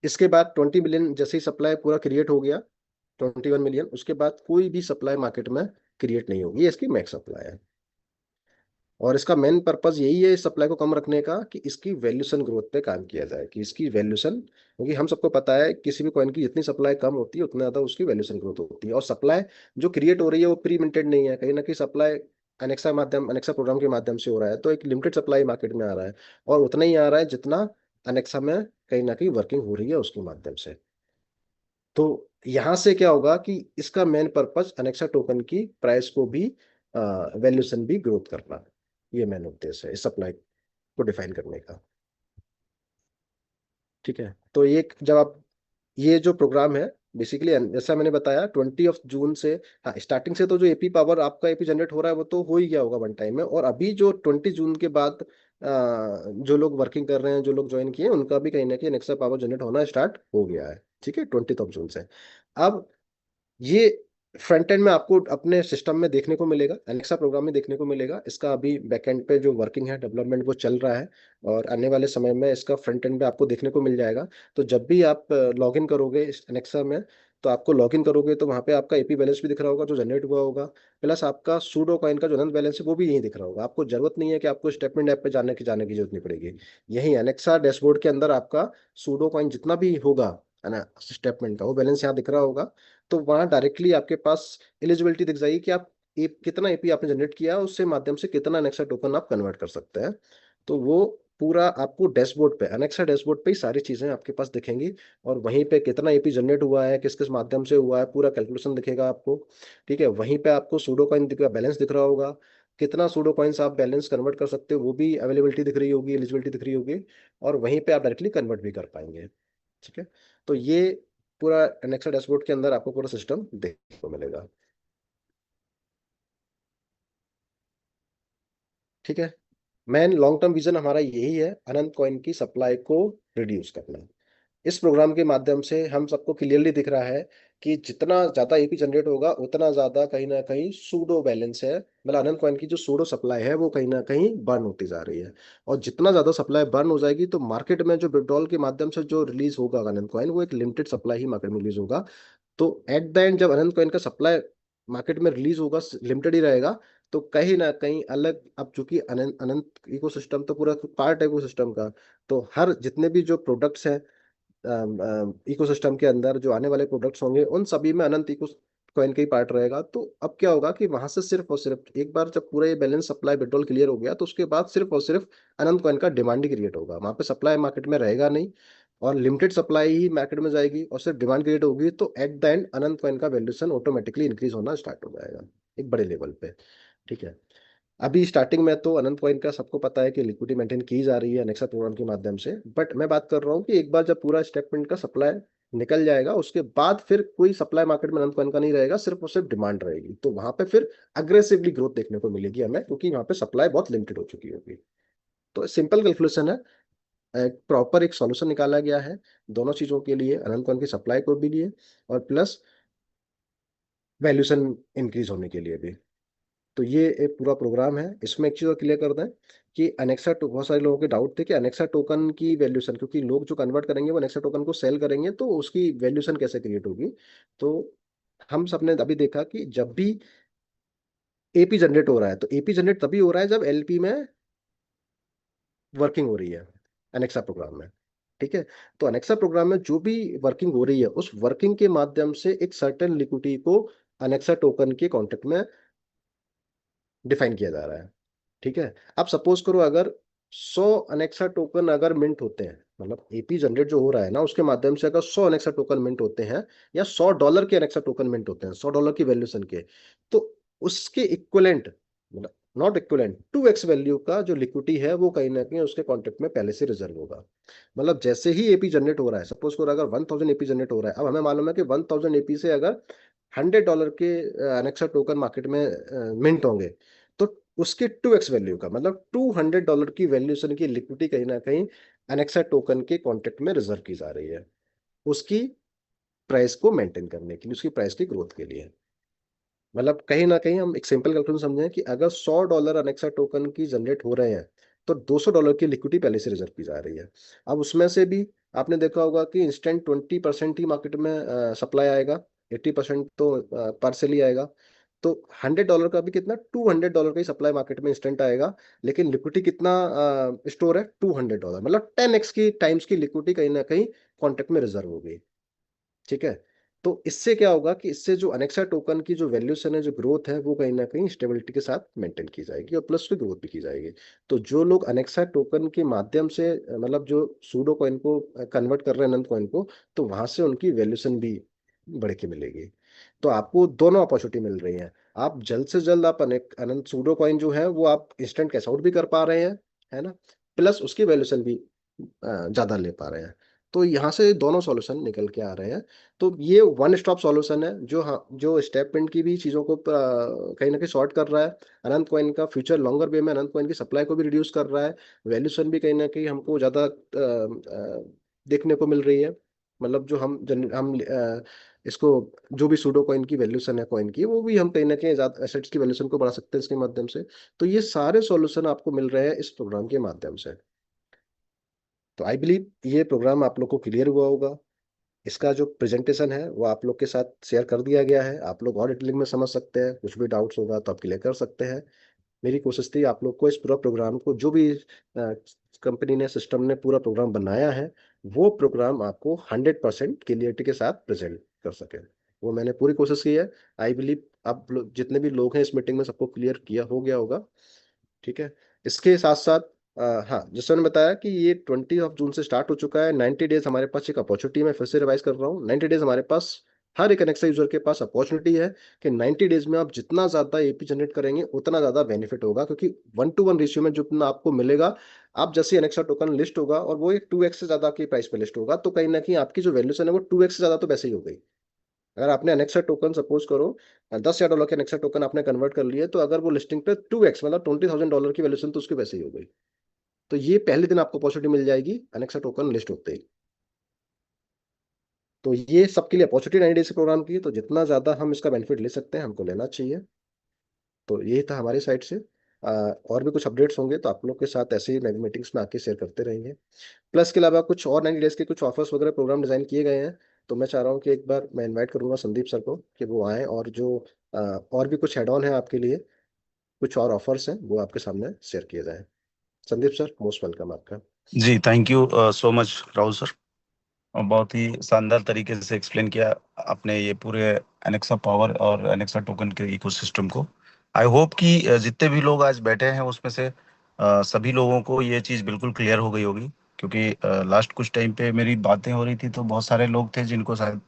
इसके बाद 20 मिलियन जैसे ही सप्लाई पूरा क्रिएट हो गया, 21 मिलियन, उसके बाद कोई भी सप्लाई मार्केट में क्रिएट नहीं होगी, ये इसकी मैक्स सप्लाई है। और इसका मेन पर्पज यही है इस सप्लाई को कम रखने का, कि इसकी वैल्यूशन ग्रोथ पे काम किया जाए, कि इसकी वैल्यूशन, क्योंकि हम सबको पता है किसी भी कॉइन की जितनी सप्लाई कम होती है, उतना ज्यादा उसकी वैल्यूशन ग्रोथ होती है। और सप्लाई जो क्रिएट हो रही है वो प्री मिंटेड नहीं है, कहीं ना कहीं सप्लाई अनेक्सा प्रोग्राम के माध्यम से हो रहा है, तो एक लिमिटेड सप्लाई मार्केट में आ रहा है, और उतना ही आ रहा है जितना अनेक्सा में कहीं ना कहीं वर्किंग हो रही है उसके माध्यम से। तो यहां से क्या होगा कि इसका मेन पर्पस अनेक्सा टोकन की प्राइस को भी, वैल्यूशन भी ग्रोथ करना, ये मेन उद्देश्य है इस सप्लाई को डिफाइन करने का, ठीक है। तो एक जब आप, ये जो प्रोग्राम है बेसिकली जैसा मैंने बताया 20 जून से, हाँ स्टार्टिंग से तो जो एपी पावर आपका एपी जनरेट हो रहा है वो तो हो ही गया होगा वन टाइम में, और अभी जो 20 जून के बाद जो लोग वर्किंग कर रहे हैं, जो लोग ज्वाइन किए हैं, उनका भी कहीं ना कहीं एक्स्ट्रा पावर जनरेट होना स्टार्ट हो गया है, ठीक है, 20 जून से। अब ये फ्रंट एंड में आपको अपने सिस्टम में देखने को मिलेगा, एलेक्सा प्रोग्राम में देखने को मिलेगा। इसका अभी बैक एंड पे जो वर्किंग है, डेवलपमेंट वो चल रहा है, और आने वाले समय में इसका फ्रंट एंड पे आपको देखने को मिल जाएगा। तो जब भी आप लॉग इन करोगे इस एलेक्सा में, तो आपको लॉग इन करोगे तो वहाँ पे आपका एपी बैलेंस भी दिख रहा होगा जो जनरेट हुआ होगा, प्लस आपका सूडो कॉइन का जो अनंत बैलेंस है वो भी यहीं दिख रहा होगा। आपको जरूरत नहीं है कि आपको स्टेटमेंट ऐप पे जाने की जरूरत नहीं पड़ेगी। यही एलेक्सा डैशबोर्ड के अंदर आपका सूडो कॉइन जितना भी होगा, है ना, स्टेटमेंट का वो बैलेंस यहाँ दिख रहा होगा। तो वहाँ डायरेक्टली आपके पास एलिजिबिलिटी दिख जाएगी कि आप कितना एपी आपने जनरेट किया, उससे माध्यम से कितना अनेक्सा टोकन आप कन्वर्ट कर सकते हैं। तो वो पूरा आपको डैशबोर्ड पे, अनेक्सा डैशबोर्ड पे ही सारी चीजें आपके पास दिखेंगी, और वहीं पे कितना एपी जनरेट हुआ है, किस किस माध्यम से हुआ है, पूरा कैलकुलेशन दिखेगा आपको, ठीक है। वहीं पे आपको सूडो कॉइन दिख बैलेंस दिख रहा होगा, कितना सूडो कॉइन्स आप बैलेंस कन्वर्ट कर सकते हो वो भी अवेलेबिलिटी दिख रही होगी, एलिजिबिलिटी दिख रही होगी, और वहीं पे आप डायरेक्टली कन्वर्ट भी कर पाएंगे, ठीक है। तो ये पूरा एनेक्सा डैशबोर्ड के अंदर आपको पूरा सिस्टम देखने को मिलेगा, ठीक है। मेन लॉन्ग टर्म विजन हमारा यही है, अनंत कॉइन की सप्लाई को रिड्यूस करना। इस प्रोग्राम के माध्यम से हम सबको क्लियरली दिख रहा है कि जितना ज्यादा एपी जनरेट होगा, उतना ज्यादा कहीं ना कहीं सूडो बैलेंस है, मतलब अनंत कॉइन की जो सूडो सप्लाई है वो कहीं ना कहीं बर्न होती जा रही है। और जितना ज्यादा सप्लाई बर्न हो जाएगी, तो मार्केट में जो विड्रॉल के माध्यम से जो रिलीज होगा अनंत कॉइन, वो एक लिमिटेड सप्लाई ही मार्केट में रिलीज होगा। तो एट द एंड जब अनंत कॉइन का सप्लाई मार्केट में रिलीज होगा, लिमिटेड ही रहेगा, तो कहीं ना कहीं अलग, अब चूंकि अनंत अनंत इकोसिस्टम तो पूरा पार्ट है इकोसिस्टम का, तो हर जितने भी जो प्रोडक्ट्स हैं इकोसिस्टम के अंदर, जो आने वाले प्रोडक्ट्स होंगे, उन सभी में अनंत इको कॉइन का ही पार्ट रहेगा। तो अब क्या होगा कि वहां से सिर्फ और सिर्फ एक बार जब पूरा ये बैलेंस सप्लाई विड्रॉल क्लियर हो गया, तो उसके बाद सिर्फ और सिर्फ अनंत कॉइन का डिमांड ही क्रिएट होगा, वहां पे सप्लाई मार्केट में रहेगा नहीं, और लिमिटेड सप्लाई ही मार्केट में जाएगी, और सिर्फ डिमांड क्रिएट होगी। तो at the end Anant coin का वैल्यूएशन ऑटोमेटिकली इंक्रीज होना स्टार्ट हो जाएगा एक बड़े लेवल पे, ठीक है। अभी स्टार्टिंग में तो अनंत कॉइन का सबको पता है कि लिक्विडिटी मेंटेन की जा रही है नेक्सा प्रोग्राम के माध्यम से, बट मैं बात कर रहा हूँ कि एक बार जब पूरा स्टेटमेंट का सप्लाई निकल जाएगा, उसके बाद फिर कोई सप्लाई मार्केट में अनंत कॉइन का नहीं रहेगा, सिर्फ और सिर्फ डिमांड रहेगी। तो वहां पे फिर अग्रेसिवली ग्रोथ देखने को मिलेगी हमें, क्योंकि वहां पे सप्लाई बहुत लिमिटेड हो चुकी होगी। तो सिंपल कैलकुलेशन है, एक प्रॉपर एक सॉल्यूशन निकाला गया है दोनों चीजों के लिए, अनंत कॉइन की सप्लाई को भी लिए, और प्लस वैल्यूशन इंक्रीज होने के लिए भी। तो ये एक पूरा प्रोग्राम है। इसमें एक चीज़ और क्लियर कर दें कि अनेक्सा टो बहुत सारे लोगों के डाउट थे कि अनेक्सा टोकन की वैल्यूशन, क्योंकि लोग जो कन्वर्ट करेंगे वो अनेक्सा टोकन को सेल करेंगे तो उसकी वैल्यूशन कैसे क्रिएट होगी। तो हम सबने अभी देखा कि जब भी एपी जनरेट हो रहा है तो एपी जनरेट तभी हो रहा है जब एलपी में वर्किंग हो रही है अनेक्सा प्रोग्राम में। ठीक है। तो अनेक्सा प्रोग्राम में जो भी वर्किंग हो रही है उस वर्किंग के माध्यम से एक सर्टेन लिक्विडिटी को अनेक्सा टोकन के कॉन्टेक्ट में डिफाइन किया जा रहा है। ठीक है। अब सपोज करो अगर 100 अनेक्सा टोकन अगर मिंट होते हैं, मतलब एपी जनरेट जो हो रहा है ना उसके माध्यम से अगर 100 अनेक्सा टोकन मिंट होते हैं या $100 के अनेक्सा टोकन मिंट होते हैं, $100 की वैल्यूशन के, तो उसके इक्विवेलेंट, मतलब नॉट इक्विवेलेंट, 2x वैल्यू का जो लिक्विडिटी है वो कहीं ना कहीं उसके कॉन्टेक्ट में पहले से रिजर्व होगा। मतलब जैसे ही एपी जनरेट हो रहा है, सपोज करो अगर 1000 एपी जनरेट हो रहा है, अब हमें मालूम है कि 1000 एपी से अगर $100 के अनेक्सा टोकन मार्केट में मिंट होंगे तो उसके 2x वैल्यू का, मतलब $200 की वैल्यूशन की लिक्विडिटी कहीं ना कहीं अनेक्सा टोकन के कॉन्टेक्ट में रिजर्व की जा रही है उसकी प्राइस को मेंटेन करने के लिए, उसकी प्राइस की ग्रोथ के लिए। मतलब कहीं ना कहीं हम एक सिंपल कैलकुलेशन समझें कि अगर $100 अनेक्सा टोकन की जनरेट हो रहे हैं तो $200 की लिक्विडिटी पहले से रिजर्व की जा रही है। अब उसमें से भी आपने देखा होगा कि इंस्टेंट 20% ही मार्केट में सप्लाई आएगा, 80% तो पार्सली आएगा। तो $100 का भी कितना, $200 का ही सप्लाई मार्केट में इंस्टेंट आएगा, लेकिन लिक्विडिटी कितना स्टोर है, $200, मतलब 10x की टाइम्स की लिक्विडिटी कहीं ना कहीं कॉन्ट्रैक्ट में रिजर्व होगी। ठीक है। तो इससे क्या होगा कि इससे जो अनेक्सा टोकन की जो वैल्यूशन है, जो ग्रोथ है, वो कहीं ना कहीं स्टेबिलिटी के साथ मेंटेन की जाएगी और प्लस उसकी ग्रोथ भी की जाएगी। तो जो लोग अनेक्सा टोकन के माध्यम से मतलब जो सूडो कॉइन को कन्वर्ट कर रहे हैं अनंत कॉइन को, तो वहां से उनकी वैल्यूशन भी बढ़ के मिलेगी। तो आपको दोनों अपॉर्चुनिटी मिल रही है। आप जल्द से जल्द आप अनंत सूडो कॉइन जो है वो आप इंस्टेंट कैश आउट भी कर पा रहे हैं, है ना, प्लस उसकी वैल्यूशन भी ज्यादा ले पा रहे हैं। तो यहाँ से दोनों सॉल्यूशन निकल के आ रहे हैं। तो ये वन स्टॉप सॉल्यूशन है जो, हाँ, जो स्टेपमेंट की भी चीज़ों को कहीं ना कहीं सॉर्ट कर रहा है। अनंत कॉइन का फ्यूचर लॉन्गर वे में अनंत कॉइन की सप्लाई को भी रिड्यूस कर रहा है। वैल्यूशन भी कहीं ना कहीं हमको ज़्यादा देखने को मिल रही है। मतलब जो इसको, जो भी सूडो कॉइन की वैल्यूशन है कॉइन की, वो भी हम कहीं ना कहीं ज़्यादा एसेट्स की वैल्यूशन को बढ़ा सकते हैं इसके माध्यम से। तो ये सारे सॉल्यूशन आपको मिल रहे हैं इस प्रोग्राम के माध्यम से। तो आई बिलीव ये प्रोग्राम आप लोग को क्लियर हुआ होगा। इसका जो प्रेजेंटेशन है वो आप लोग के साथ शेयर कर दिया गया है, आप लोग और डिटेलिंग में समझ सकते हैं, कुछ भी डाउट्स होगा तो आप क्लियर कर सकते हैं। मेरी कोशिश थी आप लोग को इस पूरा प्रोग्राम को, जो भी कंपनी ने, सिस्टम ने पूरा प्रोग्राम बनाया है, वो प्रोग्राम आपको 100% क्लियरिटी के साथ प्रेजेंट कर सके। वो मैंने पूरी कोशिश की है। आई बिलीव आप जितने भी लोग हैं इस मीटिंग में सबको क्लियर किया हो गया होगा। ठीक है। इसके साथ साथ हाँ, जैसे मैंने बताया कि ये 20 जून से स्टार्ट हो चुका है। 90 डेज हमारे पास एक अपॉर्चुनिटी, मैं फिर से रिवाइज कर रहा हूँ, 90 डेज हमारे पास, हर एक एनेक्सा यूजर के पास अपॉर्चुनिटी है कि 90 डेज में आप जितना ज्यादा एपी जनरेट करेंगे उतना ज्यादा बेनिफिट होगा, क्योंकि 1:1 रेशियो में जितना आपको मिलेगा, आप जैसे एनेक्सा टोकन लिस्ट होगा और वो एक 2x से ज्यादा की प्राइस पे लिस्ट होगा, तो कहीं ना कहीं आपकी जो वैल्यूशन है वो 2x से ज्यादा तो वैसे ही हो गई। अगर आपने अनेक्सा टोकन सपोज करो $10,000 के अनेक्सा टोकन आपने कन्वर्ट कर लिए, तो अगर वो लिस्टिंग पे 2x, मतलब $20,000 की वैल्यूशन, तो उसकी वैसे ही हो गई। तो ये पहले दिन आपको अपॉर्चुनिटी मिल जाएगी अनेक्सा टोकन लिस्ट होते ही। तो ये सबके लिए अपॉर्चुनिटी 90 डेज के प्रोग्राम की है, तो जितना ज्यादा हम इसका बेनिफिट ले सकते हैं हमको लेना चाहिए। तो ये था हमारी साइड से। और भी कुछ अपडेट्स होंगे तो आप लोग के साथ ऐसे ही मीटिंग्स में आके शेयर करते रहेंगे। प्लस के अलावा कुछ और 90 डेज के कुछ ऑफर्स वगैरह प्रोग्राम डिजाइन किए गए हैं। तो मैं चाह रहा हूँ कि एक बार मैं इनवाइट करूंगा संदीप सर को कि वो आए, और जो और भी कुछ हेड ऑन है आपके लिए, कुछ और ऑफर्स हैं वो आपके सामने शेयर किए जाएं। संदीप सर, मोस्ट वेलकम आपका। जी, thank you so much Rahul sir. और बहुत ही शानदार तरीके से एक्सप्लेन किया आपने ये पूरे एनेक्सा पावर और एनेक्सा टोकन के इकोसिस्टम को। आई होप कि जितने भी लोग आज बैठे हैं उसमें से सभी लोगों को ये चीज़ बिल्कुल क्लियर हो गई होगी, क्योंकि लास्ट कुछ टाइम पे मेरी बातें हो रही थी तो बहुत सारे लोग थे जिनको शायद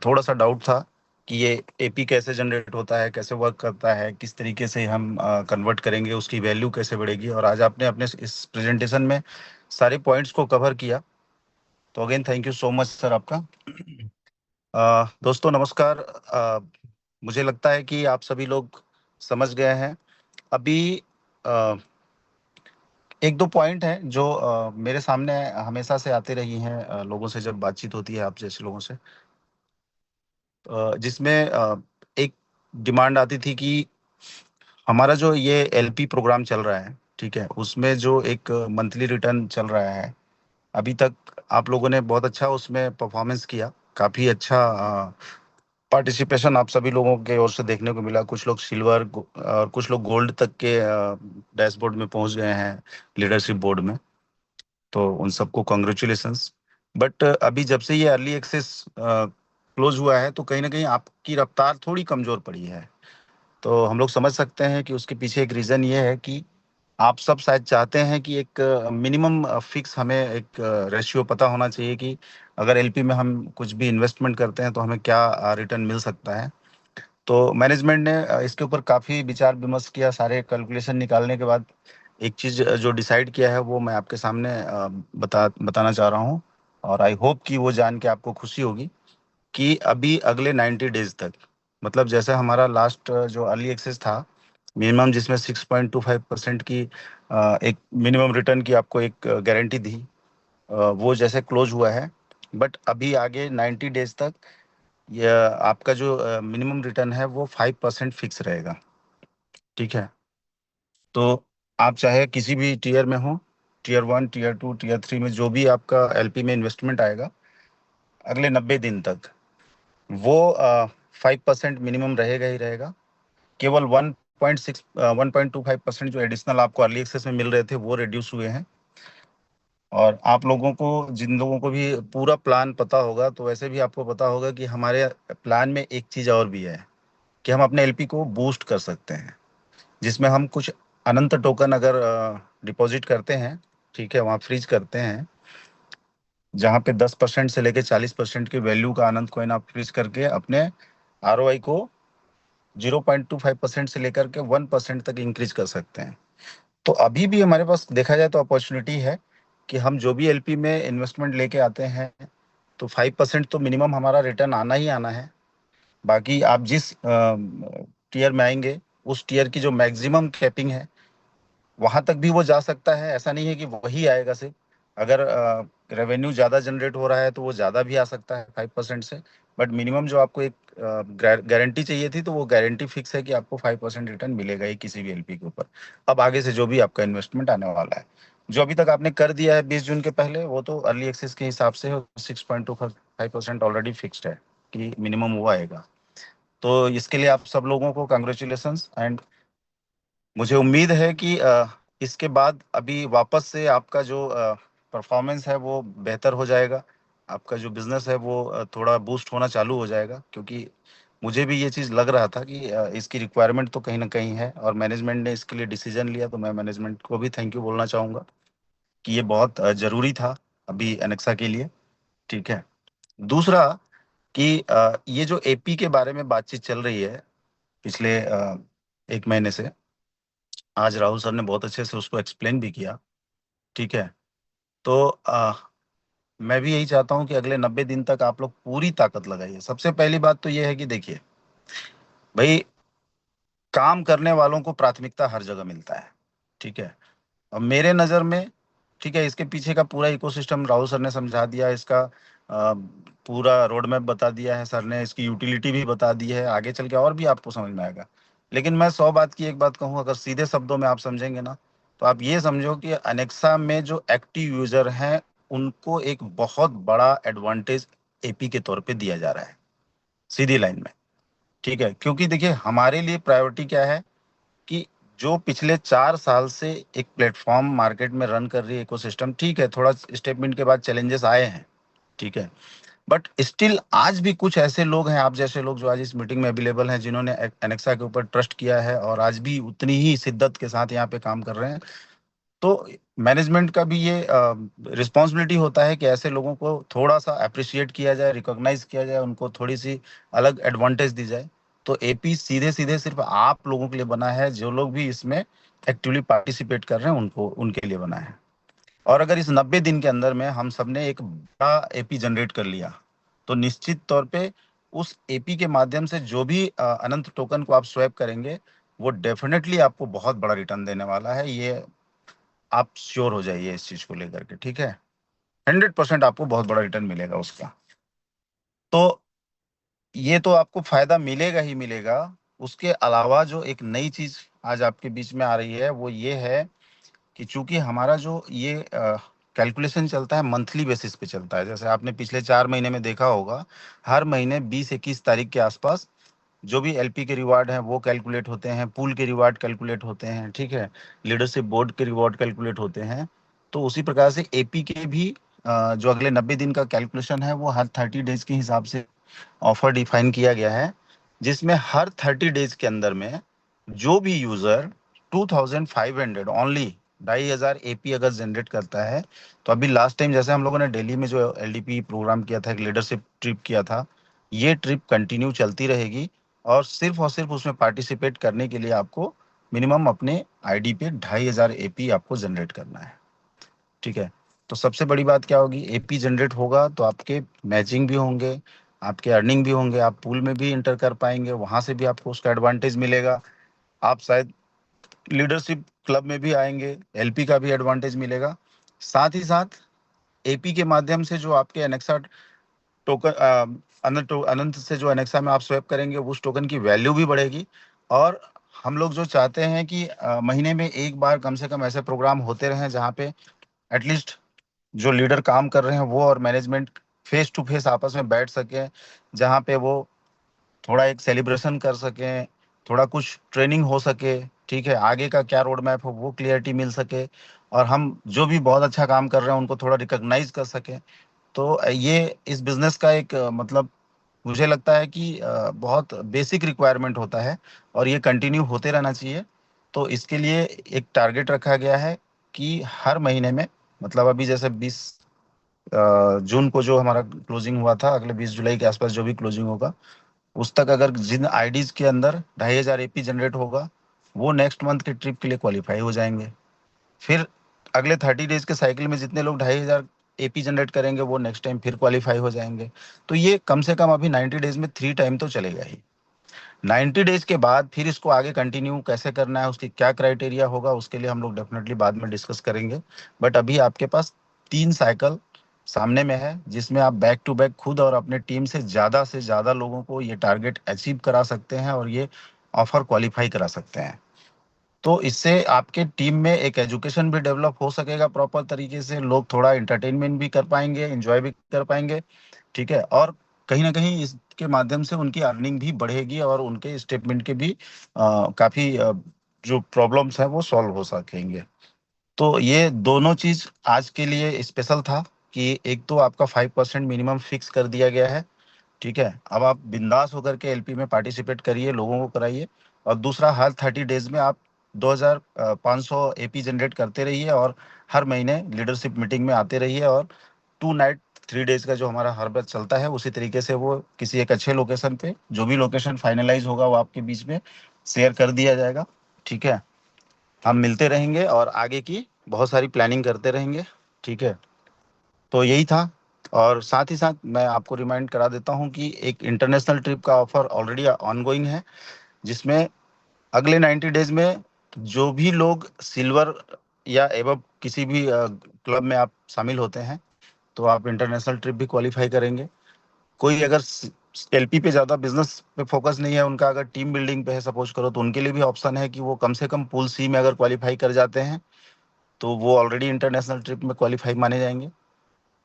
थोड़ा सा डाउट था कि ये एपी कैसे जनरेट होता है, कैसे वर्क करता है, किस तरीके से हम कन्वर्ट करेंगे, उसकी वैल्यू कैसे बढ़ेगी। और आज आपने अपने इस प्रेजेंटेशन में सारे पॉइंट्स को कवर किया। तो again thank you so much sir आपका। दोस्तों नमस्कार। मुझे लगता है कि आप सभी लोग समझ गए हैं। अभी अ, एक दो पॉइंट हैं जो मेरे सामने हमेशा से आते रही हैं, लोगों से जब बातचीत होती है आप जैसे लोगों से, जिसमें एक डिमांड आती थी कि हमारा जो ये एलपी प्रोग्राम चल रहा है, ठीक है, उसमें जो एक मंथली रिटर्न चल रहा है, अभी तक आप लोगों ने बहुत अच्छा उसमें परफॉर्मेंस किया। काफी अच्छा पार्टिसिपेशन आप सभी लोगों के ओर से देखने को मिला। कुछ लोग सिल्वर और कुछ लोग गोल्ड तक के डैशबोर्ड में पहुंच गए हैं, लीडरशिप बोर्ड में। तो उन सबको कॉन्ग्रेचुलेशंस। बट अभी जब से ये अर्ली एक्सेस क्लोज हुआ है, तो कहीं ना कहीं आपकी रफ्तार थोड़ी कमजोर पड़ी है। तो हम लोग समझ सकते हैं कि उसके पीछे एक रीजन ये है कि आप सब शायद चाहते हैं कि एक मिनिमम फिक्स हमें एक रेशियो पता होना चाहिए कि अगर एलपी में हम कुछ भी इन्वेस्टमेंट करते हैं तो हमें क्या रिटर्न मिल सकता है। तो मैनेजमेंट ने इसके ऊपर काफी विचार विमर्श किया। सारे कैलकुलेशन निकालने के बाद एक चीज जो डिसाइड किया है वो मैं आपके सामने बताना चाह रहा हूँ। और आई होप कि वो जान के आपको खुशी होगी कि अभी अगले 90 डेज तक, मतलब जैसे हमारा लास्ट जो अर्ली एक्सेस था, मिनिमम जिसमें 6.25% की एक मिनिमम रिटर्न की आपको एक गारंटी दी, वो जैसे क्लोज हुआ है। बट अभी आगे 90 डेज तक ये आपका जो मिनिमम रिटर्न है वो 5% फिक्स रहेगा। ठीक है। तो आप चाहे किसी भी टीयर में हो, टीयर 1, टीयर 2, टीयर 3 में जो भी आपका एलपी में इन्वेस्टमेंट आएगा अगले 90 दिन तक, वो 5% मिनिमम रहेगा ही रहेगा। केवल 1.25% जो एडिशनल आपको अर्ली एक्सेस में मिल रहे थे वो रिड्यूस हुए हैं। और आप लोगों को, जिन लोगों को भी पूरा प्लान पता होगा, तो वैसे भी आपको पता होगा कि हमारे प्लान में एक चीज़ और भी है कि हम अपने एलपी को बूस्ट कर सकते हैं, जिसमें हम कुछ अनंत टोकन अगर डिपॉजिट करते हैं, ठीक है, वहाँ फ्रीज करते हैं, जहाँ पे 10% से लेके 40% की वैल्यू का अनंत कॉइन आप फ्रीज करके अपने आरओआई को 0.25% से लेकर के 1% तक इंक्रीज कर सकते हैं। तो अभी भी हमारे पास देखा जाए तो अपॉर्चुनिटी है कि हम जो भी एलपी में इन्वेस्टमेंट लेके आते हैं, तो 5% तो मिनिमम हमारा रिटर्न आना ही आना है। बाकी आप जिस टीयर में आएंगे, उस टीयर की जो मैक्सिमम कैपिंग है वहां तक भी वो जा सकता है। ऐसा नहीं है कि वही आएगा सिर्फ। अगर रेवेन्यू ज़्यादा जनरेट हो रहा है तो वो ज़्यादा भी आ सकता है 5% से। बट मिनिमम जो आपको एक गारंटी चाहिए थी, तो वो गारंटी फिक्स है कि आपको 5% रिटर्न मिलेगा ही किसी भी एलपी के ऊपर। अब आगे से जो भी आपका इन्वेस्टमेंट आने वाला है, जो अभी तक आपने कर दिया है 20 जून के पहले, वो तो अर्ली एक्सेस के हिसाब से 6.25% ऑलरेडी फिक्स्ड है कि मिनिमम वो आएगा। तो इसके लिए आप सब लोगों को कंग्रेचुलेशंस। एंड मुझे उम्मीद है कि इसके बाद अभी वापस से आपका जो परफॉर्मेंस है वो बेहतर हो जाएगा। आपका जो बिजनेस है वो थोड़ा बूस्ट होना चालू हो जाएगा, क्योंकि मुझे भी ये चीज़ लग रहा था कि इसकी रिक्वायरमेंट तो कहीं ना कहीं है, और मैनेजमेंट ने इसके लिए डिसीजन लिया। तो मैं मैनेजमेंट को भी थैंक यू बोलना चाहूँगा कि ये बहुत ज़रूरी था अभी एनेक्सा के लिए। ठीक है। दूसरा कि ये जो एपी के बारे में बातचीत चल रही है पिछले 1 महीने से, आज राहुल सर ने बहुत अच्छे से उसको एक्सप्लेन भी किया। ठीक है। तो मैं भी यही चाहता हूं कि अगले 90 दिन तक आप लोग पूरी ताकत लगाइए। सबसे पहली बात तो ये है कि देखिए भाई, काम करने वालों को प्राथमिकता हर जगह मिलता है। ठीक है। अब मेरे नज़र में, ठीक है, इसके पीछे का पूरा इकोसिस्टम राहुल सर ने समझा दिया, इसका पूरा रोड मैप बता दिया है सर ने, इसकी यूटिलिटी भी बता दी है। आगे चल के और भी आपको समझ में आएगा। लेकिन मैं 100 बात की एक बात कहूँ, अगर सीधे शब्दों में आप समझेंगे ना, तो आप ये समझो कि अनेक्सा में जो एक्टिव यूजर हैं उनको एक बहुत बड़ा एडवांटेज एपी के तौर पे दिया जा रहा है, सीधी लाइन में। ठीक है। क्योंकि देखिए हमारे लिए प्रायोरिटी क्या है कि जो पिछले 4 साल से एक प्लेटफॉर्म मार्केट में रन कर रही है इकोसिस्टम, ठीक है, थोड़ा स्टेटमेंट के बाद चैलेंजेस आए हैं, ठीक है, बट स्टिल आज भी कुछ ऐसे लोग हैं, आप जैसे लोग, जो आज इस मीटिंग में अवेलेबल हैं, जिन्होंने एनेक्सा के ऊपर ट्रस्ट किया है और आज भी उतनी ही शिद्दत के साथ यहाँ पे काम कर रहे हैं। तो मैनेजमेंट का भी ये रिस्पॉन्सिबिलिटी होता है कि ऐसे लोगों को थोड़ा सा अप्रिशिएट किया जाए, रिकॉग्नाइज किया जाए, उनको थोड़ी सी अलग एडवांटेज दी जाए। तो एपी सीधे सीधे सिर्फ आप लोगों के लिए बना है, जो लोग भी इसमें एक्टिवली पार्टिसिपेट कर रहे हैं उनको, उनके लिए बना है। और अगर इस 90 दिन के अंदर में हम सबने एक बड़ा एपी जनरेट कर लिया, तो निश्चित तौर पे उस एपी के माध्यम से जो भी अनंत टोकन को आप स्वैप करेंगे, वो डेफिनेटली आपको बहुत बड़ा रिटर्न देने वाला है। ये आप श्योर हो जाइए इस चीज को लेकर के। ठीक है। 100% आपको बहुत बड़ा रिटर्न मिलेगा उसका। तो ये तो आपको फायदा मिलेगा ही मिलेगा। उसके अलावा जो एक नई चीज आज आपके बीच में आ रही है वो ये है कि चूंकि हमारा जो ये कैलकुलेशन चलता है मंथली बेसिस पे चलता है। जैसे आपने पिछले 4 महीने में देखा होगा, हर महीने 20-21 तारीख के आसपास जो भी एलपी के रिवार्ड हैं वो कैलकुलेट होते हैं, पूल के रिवार्ड कैलकुलेट होते हैं, ठीक है, लीडरशिप बोर्ड के रिवार्ड कैलकुलेट होते हैं। तो उसी प्रकार से एपी के भी जो अगले 90 दिन का कैलकुलेशन है वो हर 30 डेज के हिसाब से ऑफर डिफाइन किया गया है, जिसमें हर 30 डेज के अंदर में जो भी यूजर 2500 ओनली 2500 एपी अगर जनरेट करता है, तो अभी लास्ट टाइम जैसे हम लोगों ने दिल्ली में जो एलडीपी प्रोग्राम किया था, एक लीडरशिप ट्रिप किया था, ये ट्रिप कंटिन्यू चलती रहेगी और सिर्फ उसमें पार्टिसिपेट करने के लिए आपको मिनिमम अपने आईडी पे 2500 एपी आपको जनरेट करना है, ठीक है। तो सबसे बड़ी बात क्या होगी, एपी जनरेट होगा तो आपके मैचिंग भी होंगे, आपके अर्निंग भी होंगे, आप पूल में भी इंटर कर पाएंगे, वहां से भी आपको उसका एडवांटेज मिलेगा, आप शायद लीडरशिप क्लब में भी आएंगे, एलपी का भी एडवांटेज मिलेगा। साथ ही साथ एपी के माध्यम से जो आपके एनेक्सा टोकन अनंत से जो एनेक्सा में आप स्वैप करेंगे उस टोकन की वैल्यू भी बढ़ेगी। और हम लोग जो चाहते हैं कि महीने में एक बार कम से कम ऐसे प्रोग्राम होते रहें जहाँ पे एटलीस्ट जो लीडर काम कर रहे हैं वो और मैनेजमेंट फेस टू फेस आपस में बैठ सकें, जहाँ पे वो थोड़ा एक सेलिब्रेशन कर सकें, थोड़ा कुछ ट्रेनिंग हो सके, ठीक है, आगे का क्या रोड मैप हो वो क्लियरिटी मिल सके, और हम जो भी बहुत अच्छा काम कर रहे हैं उनको थोड़ा रिकॉग्नाइज कर सकें। तो ये इस बिजनेस का एक मतलब मुझे लगता है कि बहुत बेसिक रिक्वायरमेंट होता है और ये कंटिन्यू होते रहना चाहिए। तो इसके लिए एक टारगेट रखा गया है कि हर महीने में, मतलब अभी जैसे 20 जून को जो हमारा क्लोजिंग हुआ था, अगले 20 जुलाई के आसपास जो भी क्लोजिंग होगा उस तक अगर जिन आईडीज के अंदर 2500 एपी जनरेट होगा वो नेक्स्ट मंथ के ट्रिप के लिए क्वालिफाई हो जाएंगे। फिर अगले 30 डेज के साइकिल में जितने लोग 2500 एपी जनरेट करेंगे वो नेक्स्ट टाइम फिर क्वालिफाई हो जाएंगे। तो ये कम से कम अभी 90 डेज में 3 टाइम तो चलेगा ही। 90 डेज के बाद फिर इसको आगे कंटिन्यू कैसे करना है, उसकी क्या क्राइटेरिया होगा, उसके लिए हम लोग डेफिनेटली बाद में डिस्कस करेंगे। बट अभी आपके पास 3 साइकिल सामने में है जिसमें आप बैक टू बैक खुद और अपने टीम से ज्यादा लोगों को ये टारगेट अचीव करा सकते हैं और ये ऑफर क्वालिफाई करा सकते हैं। तो इससे आपके टीम में एक एजुकेशन भी डेवलप हो सकेगा प्रॉपर तरीके से, लोग थोड़ा एंटरटेनमेंट भी कर पाएंगे, एंजॉय भी कर पाएंगे, ठीक है, और कहीं ना कहीं इसके माध्यम से उनकी अर्निंग भी बढ़ेगी और उनके स्टेटमेंट के भी काफी जो प्रॉब्लम्स हैं वो सॉल्व हो सकेंगे। तो ये दोनों चीज आज के लिए स्पेशल था कि एक तो आपका 5% मिनिमम फिक्स कर दिया गया है, ठीक है, अब आप बिंदास होकर के एलपी में पार्टिसिपेट करिए, लोगों को कराइए। और दूसरा, हर 30 डेज में आप 2500 एपी जनरेट करते रहिए और हर महीने लीडरशिप मीटिंग में आते रहिए, और 2 नाइट 3 डेज का जो हमारा हर बार चलता है उसी तरीके से वो किसी एक अच्छे लोकेशन पे, जो भी लोकेशन फाइनलाइज होगा वो आपके बीच में शेयर कर दिया जाएगा, ठीक है। हम मिलते रहेंगे और आगे की बहुत सारी प्लानिंग करते रहेंगे, ठीक है। तो यही था। और साथ ही साथ मैं आपको रिमाइंड करा देता हूँ कि एक इंटरनेशनल ट्रिप का ऑफर ऑलरेडी ऑनगोइंग है, जिसमें अगले 90 डेज में जो भी लोग सिल्वर या एवं किसी भी क्लब में आप शामिल होते हैं तो आप इंटरनेशनल ट्रिप भी क्वालिफाई करेंगे। कोई अगर एलपी पे ज्यादा बिजनेस पे फोकस नहीं है, उनका अगर टीम बिल्डिंग पे है सपोज करो, तो उनके लिए भी ऑप्शन है कि वो कम से कम पूल सी में अगर क्वालिफाई कर जाते हैं तो वो ऑलरेडी इंटरनेशनल ट्रिप में क्वालिफाई माने जाएंगे।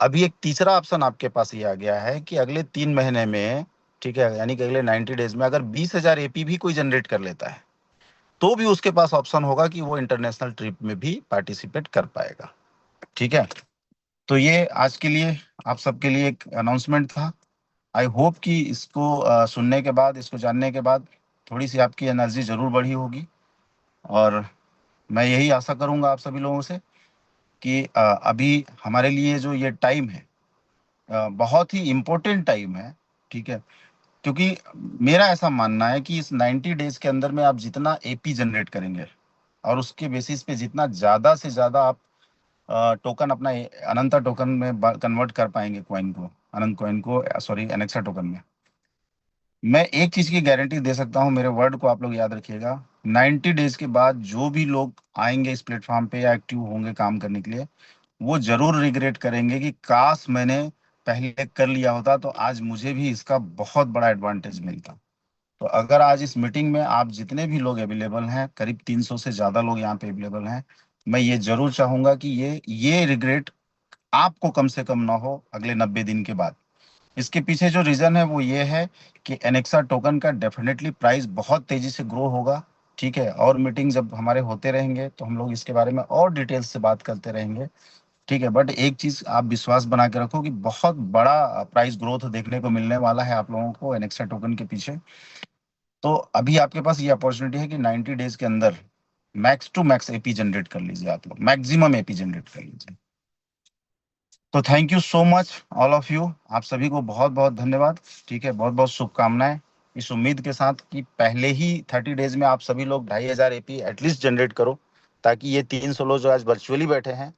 अभी एक तीसरा ऑप्शन आपके पास ये आ गया है कि अगले 3 महीने में, ठीक है, यानी कि अगले 90 डेज में अगर 20,000 एपी भी कोई जनरेट कर लेता है तो भी उसके पास ऑप्शन होगा कि वो इंटरनेशनल ट्रिप में भी पार्टिसिपेट कर पाएगा, ठीक है। तो ये आज के लिए आप सबके लिए एक अनाउंसमेंट था। आई होप कि इसको सुनने के बाद, इसको जानने के बाद थोड़ी सी आपकी एनर्जी जरूर बढ़ी होगी। और मैं यही आशा करूंगा आप सभी लोगों से कि अभी हमारे लिए जो ये टाइम है बहुत ही इम्पोर्टेंट टाइम है, ठीक है। क्योंकि मेरा ऐसा मानना है कि इस 90 डेज के अंदर में आप जितना एपी जनरेट करेंगे और उसके बेसिस पे जितना ज्यादा से ज्यादा आप टोकन अपना अनंता टोकन में कन्वर्ट कर पाएंगे, कॉइन को, अनंत कॉइन को, सॉरी एनेक्सा टोकन में, मैं एक चीज की गारंटी दे सकता हूँ, मेरे वर्ड को आप लोग याद रखिएगा। 90 डेज के बाद जो भी लोग आएंगे इस प्लेटफॉर्म पे या एक्टिव होंगे काम करने के लिए, वो जरूर रिग्रेट करेंगे कि काश मैंने पहले कर लिया होता तो आज मुझे भी इसका बहुत बड़ा एडवांटेज मिलता। तो अगर आज इस मीटिंग में आप जितने भी लोग अवेलेबल हैं, करीब 300 से ज्यादा लोग यहाँ पे अवेलेबल हैं, मैं ये जरूर चाहूंगा कि ये रिग्रेट आपको कम से कम ना हो अगले 90 दिन के बाद। इसके पीछे जो रीजन है वो ये है कि एनेक्सा टोकन का डेफिनेटली प्राइस बहुत तेजी से ग्रो होगा, ठीक है। और मीटिंग जब हमारे होते रहेंगे तो हम लोग इसके बारे में और डिटेल्स से बात करते रहेंगे, ठीक है। बट एक चीज आप विश्वास बना के रखो कि बहुत बड़ा प्राइस ग्रोथ देखने को मिलने वाला है आप लोगों को एनेक्सा टोकन के पीछे। तो अभी आपके पास ये अपॉर्चुनिटी है कि 90 डेज के अंदर max to max AP generate कर लीजिए, आप लोग मैक्सिमम एपी जनरेट कर लीजिए। तो thank you so much all of you, आप सभी को बहुत बहुत धन्यवाद, ठीक है। बहुत बहुत शुभकामनाएं इस उम्मीद के साथ कि पहले ही 30 डेज में आप सभी लोग 2500 एपी एटलीस्ट जनरेट करो, ताकि ये 300 लोग जो आज वर्चुअली बैठे हैं,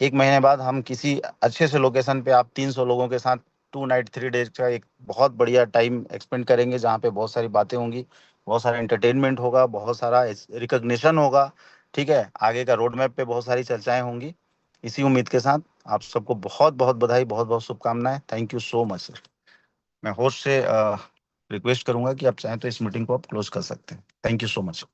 एक महीने बाद हम किसी अच्छे से लोकेशन पे आप 300 लोगों के साथ 2 नाइट 3 डेज का एक बहुत बढ़िया टाइम एक्सपेंड करेंगे, जहाँ पे बहुत सारी बातें होंगी, बहुत सारा एंटरटेनमेंट होगा, बहुत सारा रिकॉग्निशन होगा, ठीक है। आगे का रोड मैप पे बहुत सारी चर्चाएं होंगी। इसी उम्मीद के साथ आप सबको बहुत बहुत बधाई, बहुत बहुत शुभकामनाएं। Thank you so much sir. मैं होस्ट से रिक्वेस्ट करूंगा कि आप चाहें तो इस मीटिंग को आप क्लोज कर सकते हैं। Thank you so much.